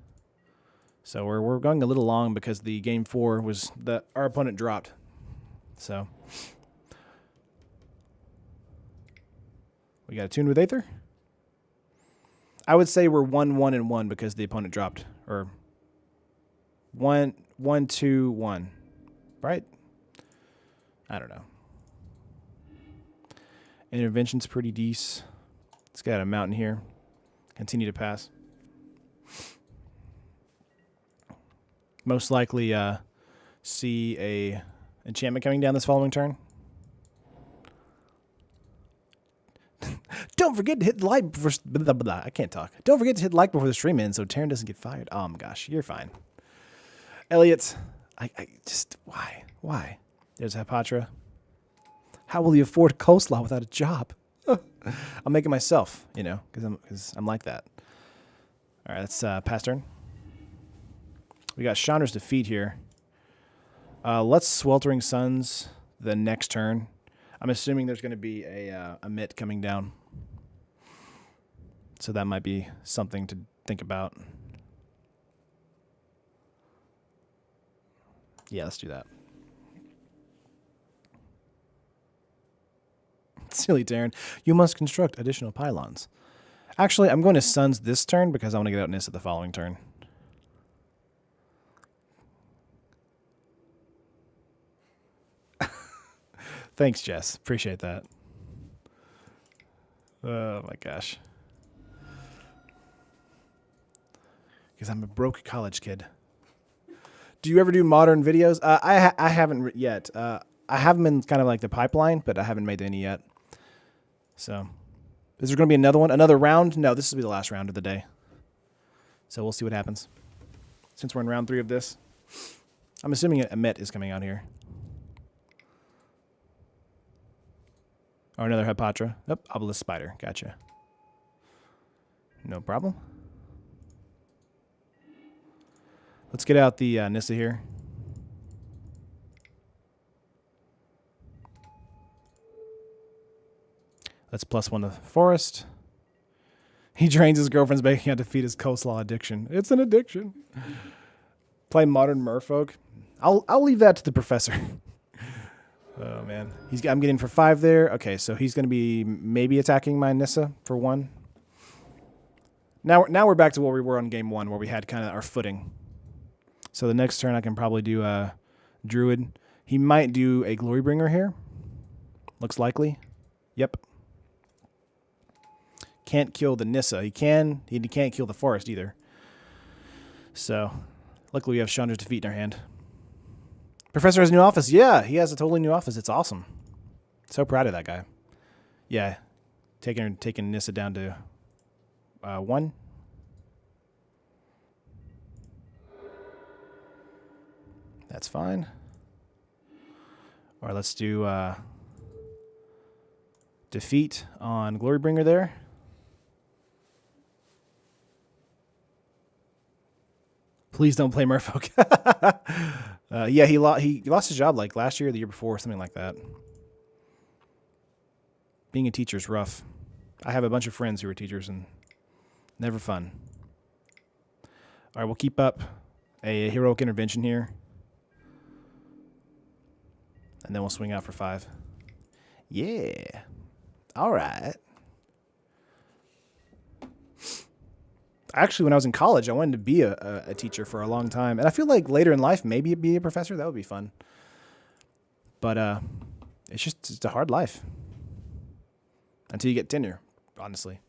So we're going a little long because the game 4 was our opponent dropped. So we got a tune with Aether. I would say we're 1-1-1 because the opponent dropped, or 1-2-1, right? I don't know. Intervention's pretty decent. It's got a mountain here. Continue to pass. Most likely see a enchantment coming down this following turn. Don't forget to hit the like before... Blah, blah, blah. I can't talk. Don't forget to hit like before the stream ends so Taryn doesn't get fired. Oh, my gosh. You're fine. Elliot, I just... Why? There's Hapatra. How will you afford coleslaw without a job? I'll make it myself, you know, because I'm like that. All right, let's pass turn. We got Chandra's Defeat here. Let's Sweltering Suns the next turn. I'm assuming there's going to be a Mitt coming down. So that might be something to think about. Yeah, let's do that. Silly Darren. You must construct additional pylons. Actually, I'm going to Suns this turn because I want to get out Nissa the following turn. Thanks, Jess. Appreciate that. Oh, my gosh. Because I'm a broke college kid. Do you ever do modern videos? I haven't yet. I have them in kind of like the pipeline, but I haven't made any yet. So, is there going to be another one? Another round? No, this will be the last round of the day. So we'll see what happens. Since we're in round 3 of this. I'm assuming a Met is coming out here. Or another Hapatra. Oh, Obelisk Spider. Gotcha. No problem. Let's get out the Nissa here. Let's +1 the forest. He drains his girlfriend's bank account to feed his coleslaw addiction. It's an addiction. Play modern merfolk. I'll leave that to the professor. Oh man, I'm getting for 5 there. Okay, so he's going to be maybe attacking my Nissa for 1. Now we're back to where we were on game 1, where we had kind of our footing. So the next turn I can probably do a Druid. He might do a Glorybringer here. Looks likely. Yep. can't kill the Nissa. He can't kill the forest either. So, luckily we have Chandra's Defeat in our hand. Professor has a new office. Yeah, he has a totally new office. It's awesome. So proud of that guy. Yeah, taking Nissa down to 1. That's fine. All right, let's do defeat on Glorybringer there. Please don't play Merfolk. Yeah, he lost his job like last year or the year before, something like that. Being a teacher is rough. I have a bunch of friends who are teachers and never fun. All right, we'll keep up a heroic intervention here. And then we'll swing out for 5. Yeah. All right. Actually, when I was in college, I wanted to be a teacher for a long time. And I feel like later in life, maybe be a professor. That would be fun. But it's a hard life. Until you get tenure, honestly.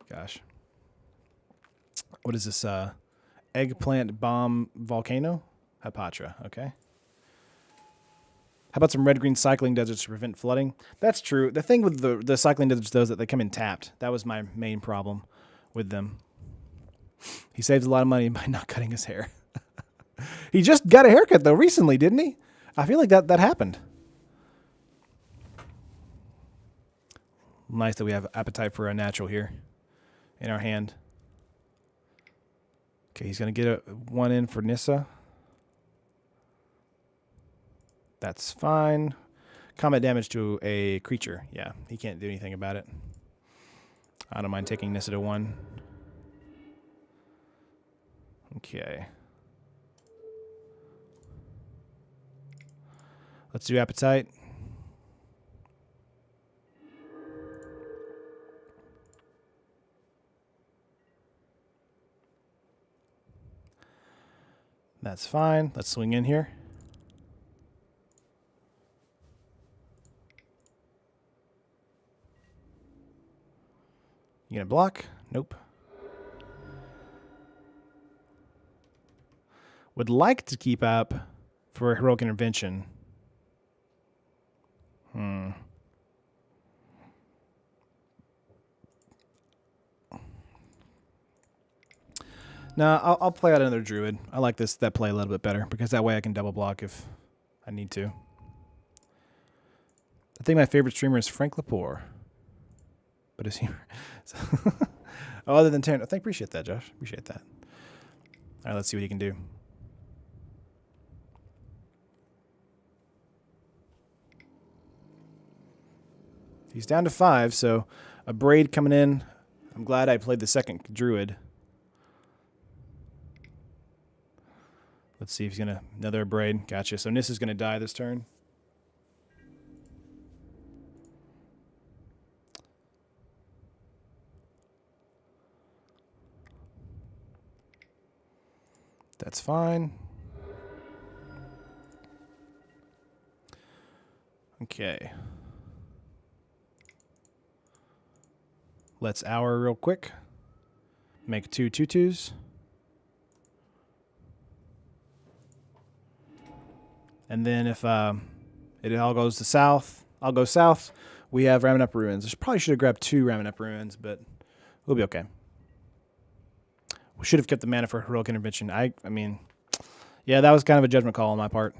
Gosh. What is this? Eggplant bomb volcano? Hypatra, okay. How about some red-green cycling deserts to prevent flooding? That's true. The thing with the cycling deserts, though, is that they come in tapped. That was my main problem with them. He saves a lot of money by not cutting his hair. He just got a haircut, though, recently, didn't he? I feel like that happened. Nice that we have appetite for a natural here in our hand. Okay, he's going to get one in for Nissa. That's fine. Combat damage to a creature. Yeah, he can't do anything about it. I don't mind taking Nissa to 1. Okay. Let's do appetite. That's fine. Let's swing in here. You gonna block? Nope. Would like to keep up for a heroic intervention. No, I'll play out another druid. I like that play a little bit better because that way I can double block if I need to. I think my favorite streamer is Frank Lepore. But is he? Oh, other than Taryn, I appreciate that, Josh. Appreciate that. All right, let's see what he can do. He's down to 5, so a braid coming in. I'm glad I played the second druid. Let's see if he's gonna another braid. Gotcha. So Nissa's gonna die this turn. That's fine. Okay. Let's hour real quick. Make 2 2/2s. And then if it all goes to south, I'll go south. We have Ramming Up Ruins. I probably should have grabbed 2 Ramming Up Ruins, but we'll be okay. We should have kept the mana for Heroic Intervention. I mean, yeah, that was kind of a judgment call on my part.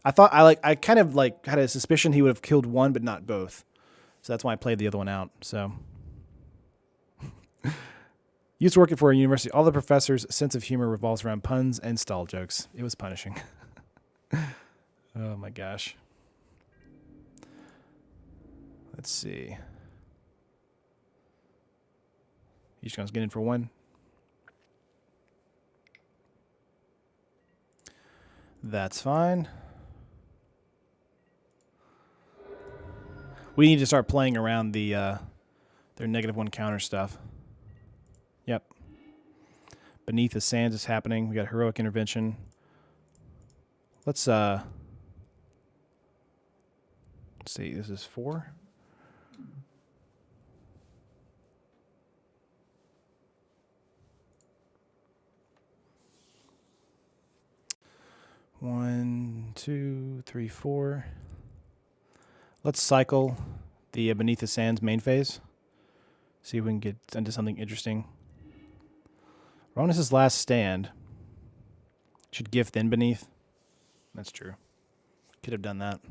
I kind of had a suspicion he would have killed 1 but not both. So that's why I played the other one out. So used to work for a university. All the professors' sense of humor revolves around puns and stall jokes. It was punishing. Oh my gosh. Let's see. Each one's getting in for 1. That's fine. We need to start playing around the their -1 counter stuff. Yep. Beneath the Sands is happening. We got Heroic Intervention. Let's Let's see, this is 4. One, 2, 3, 4. Let's cycle the Beneath the Sands main phase. See if we can get into something interesting. Ronus' last stand. Should gift then Beneath. That's true. Could have done that.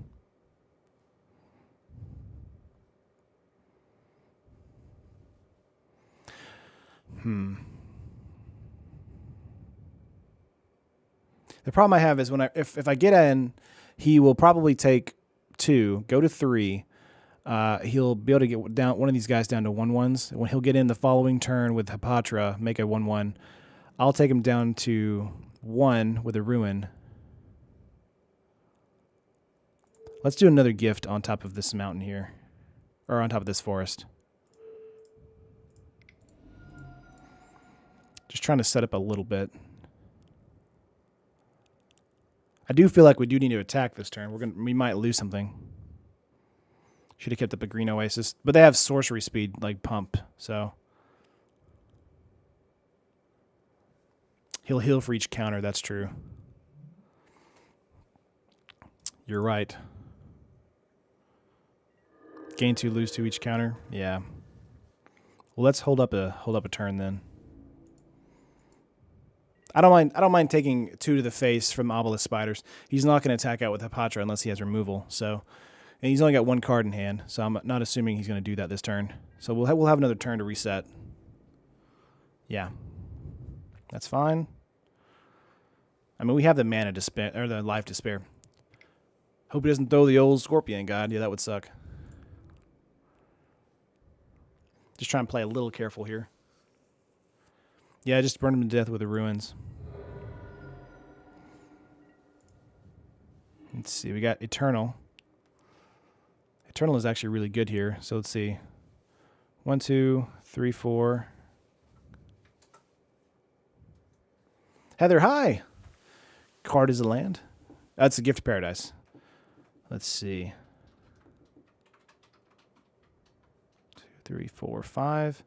The problem I have is when if I get in, he will probably take 2, go to 3. He'll be able to get down one of these guys down to 1/1s. When he'll get in the following turn with Hapatra, make a 1/1. I'll take him down to 1 with a ruin. Let's do another gift on top of this mountain here, or on top of this forest. Just trying to set up a little bit. I do feel like we do need to attack this turn. We might lose something. Should have kept up a green oasis, but they have sorcery speed like pump, so he'll heal for each counter. That's true. You're right. Gain 2, lose 2 each counter. Yeah. Well, let's hold up a turn then. I don't mind taking 2 to the face from Obelisk Spiders. He's not going to attack out with Hapatra unless he has removal. So, and he's only got 1 card in hand, so I'm not assuming he's going to do that this turn. So we'll have another turn to reset. Yeah, that's fine. I mean, we have the mana to spare, or the life to spare. Hope he doesn't throw the old Scorpion God. Yeah, that would suck. Just try and play a little careful here. Yeah, just burn him to death with the ruins. Let's see, we got Eternal. Eternal is actually really good here. So let's see. 1, 2, 3, 4. Heather, hi. Card is a land. That's a Gift of Paradise. Let's see. 2, 3, 4, 5.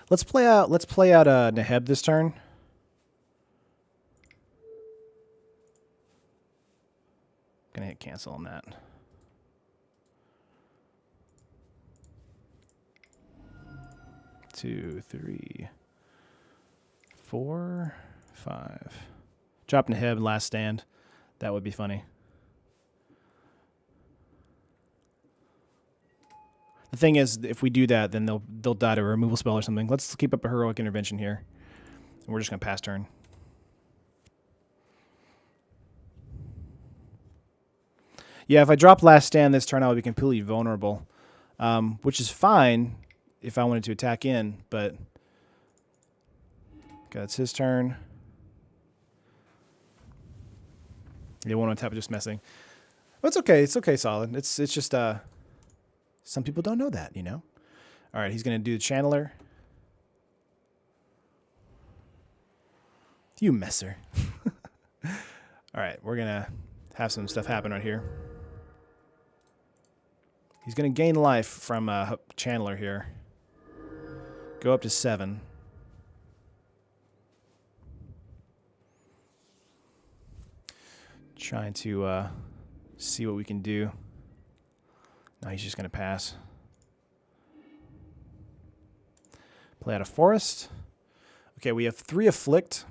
Let's play out Neheb this turn. Gonna hit cancel on that. Two, 3, 4, 5. Drop Neheb, last stand. That would be funny. The thing is, if we do that, then they'll die to a removal spell or something. Let's keep up a heroic intervention here. And we're just gonna pass turn. Yeah, if I drop last stand this turn, I would be completely vulnerable, which is fine if I wanted to attack in, but okay, that's his turn. They won't untap, just messing. But it's okay. It's okay, solid. It's just some people don't know that, you know. All right, he's gonna do the Channeler. You messer. All right, we're gonna have some stuff happen right here. He's going to gain life from Channeler here. Go up to 7. Trying to see what we can do. No, he's just going to pass. Play out a Forest. Okay, we have 3 Afflict.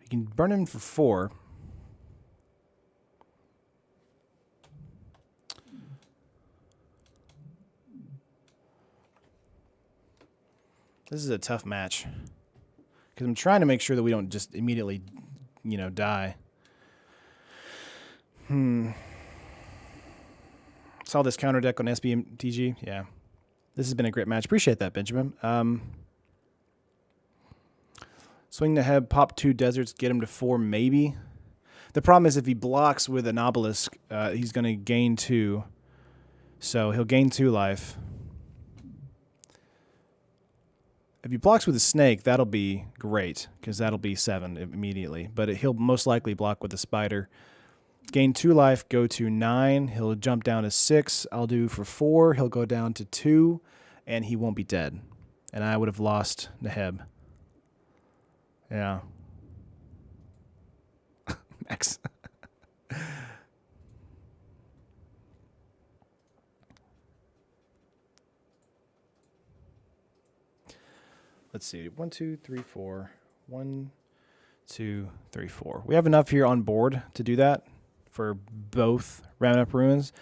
You can burn him for 4. This is a tough match because I'm trying to make sure that we don't just immediately, you know, die. Saw this counter deck on SBMTG. Yeah, this has been a great match. Appreciate that, Benjamin. Swing the head, pop 2 deserts, get him to 4 maybe. The problem is if he blocks with an obelisk, he's going to gain 2. So he'll gain 2 life. If he blocks with a snake, that'll be great, because that'll be 7 immediately. But he'll most likely block with a spider. Gain 2 life, go to 9. He'll jump down to 6. I'll do for 4. He'll go down to 2, and he won't be dead. And I would have lost Neheb. Yeah. Max. Let's see. 1, 2, 3, 4. 1, 2, 3, 4. We have enough here on board to do that for both Rabbit Up Ruins.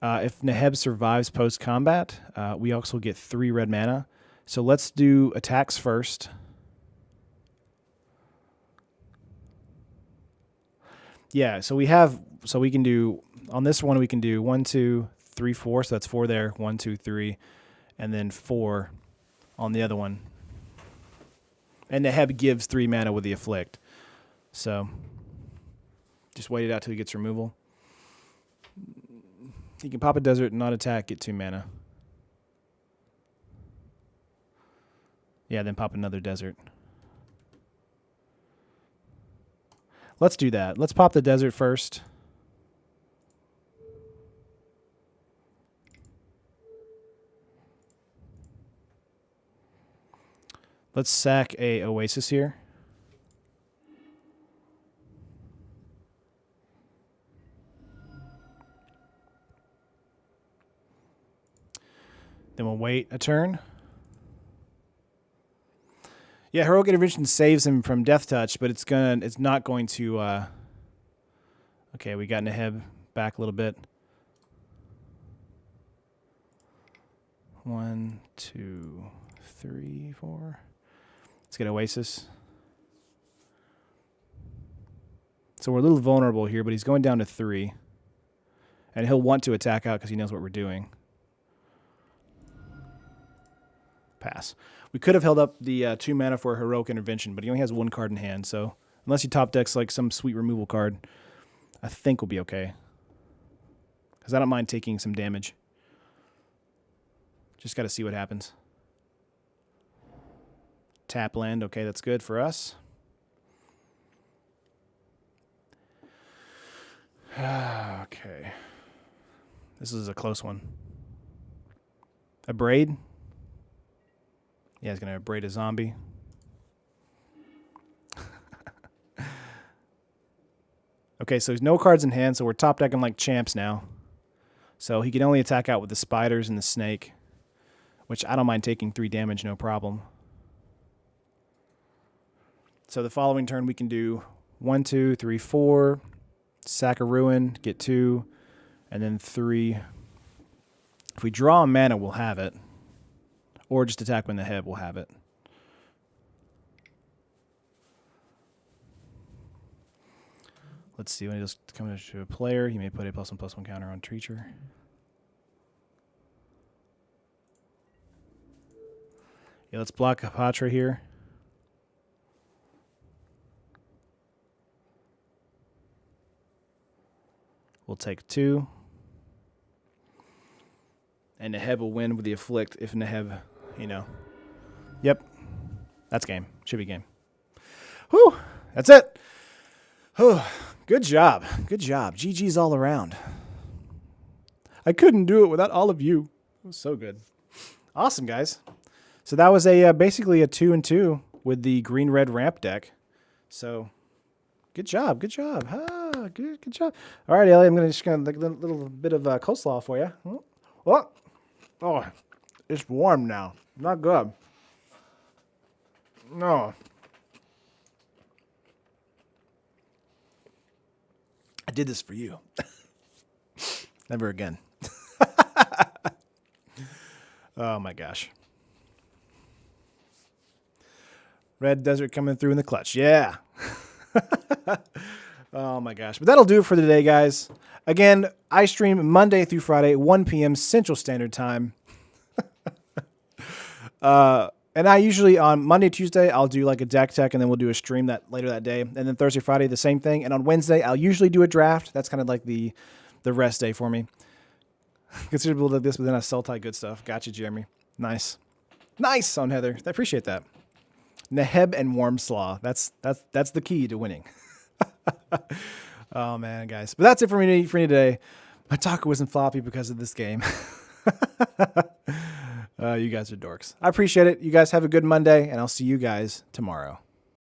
If Neheb survives post-combat, we also get 3 red mana. So let's do attacks first. Yeah, so we can do, on this one we can do 1, 2, 3, 4. So that's 4 there. 1, 2, 3. And then 4 on the other one. And Neheb gives 3 mana with the Afflict. So just wait it out till he gets removal. He can pop a desert and not attack, get 2 mana. Yeah, then pop another desert. Let's do that. Let's pop the desert first. Let's sack a Oasis here. Then we'll wait a turn. Yeah, Heroic Intervention saves him from Death Touch, but it's not going to okay, we got Neheb back a little bit. 1, 2, 3, 4. Let's get Oasis. So we're a little vulnerable here, but he's going down to 3. And he'll want to attack out because he knows what we're doing. Pass. We could have held up the 2 mana for a Heroic Intervention, but he only has 1 card in hand, so unless he top decks like some sweet removal card, I think we'll be okay. Because I don't mind taking some damage. Just got to see what happens. Tap land. Okay, that's good for us. Okay. This is a close one. A Braid. Yeah, he's going to braid a zombie. Okay, so there's no cards in hand, so we're top decking like champs now. So he can only attack out with the spiders and the snake, which I don't mind taking 3 damage, no problem. So the following turn we can do 1, 2, 3, 4, sack a ruin, get 2, and then 3. If we draw a mana, we'll have it. Or just attack when the head will have it. Let's see, when he does come to a player, he may put a +1/+1 counter on Treacher. Yeah, let's block Patra here. We'll take 2. And Neheb will win with the Afflict if Neheb, you know. Yep. That's game. Should be game. Whew. That's it. Whew. Good job. Good job. GG's all around. I couldn't do it without all of you. It was so good. Awesome, guys. So that was a basically a 2-2 with the green-red ramp deck. So good job. Good job. Good job. All right, Ellie, I'm just going to like a little bit of coleslaw for you. Oh, it's warm now. Not good. No. I did this for you. Never again. Oh, my gosh. Red Desert coming through in the clutch. Yeah. Oh, my gosh. But that'll do it for today, guys. Again, I stream Monday through Friday, 1 p.m. Central Standard Time. And I usually, on Monday, Tuesday, I'll do like a deck tech, and then we'll do a stream that later that day. And then Thursday, Friday, the same thing. And on Wednesday, I'll usually do a draft. That's kind of like the rest day for me. Consider build like this, but then I sell tie good stuff. Gotcha, Jeremy. Nice. Nice on Heather. I appreciate that. Neheb and Warmslaw. That's the key to winning. Oh man, guys. But that's it for me today. My taco wasn't floppy because of this game. You guys are dorks. I appreciate it. You guys have a good Monday, and I'll see you guys tomorrow.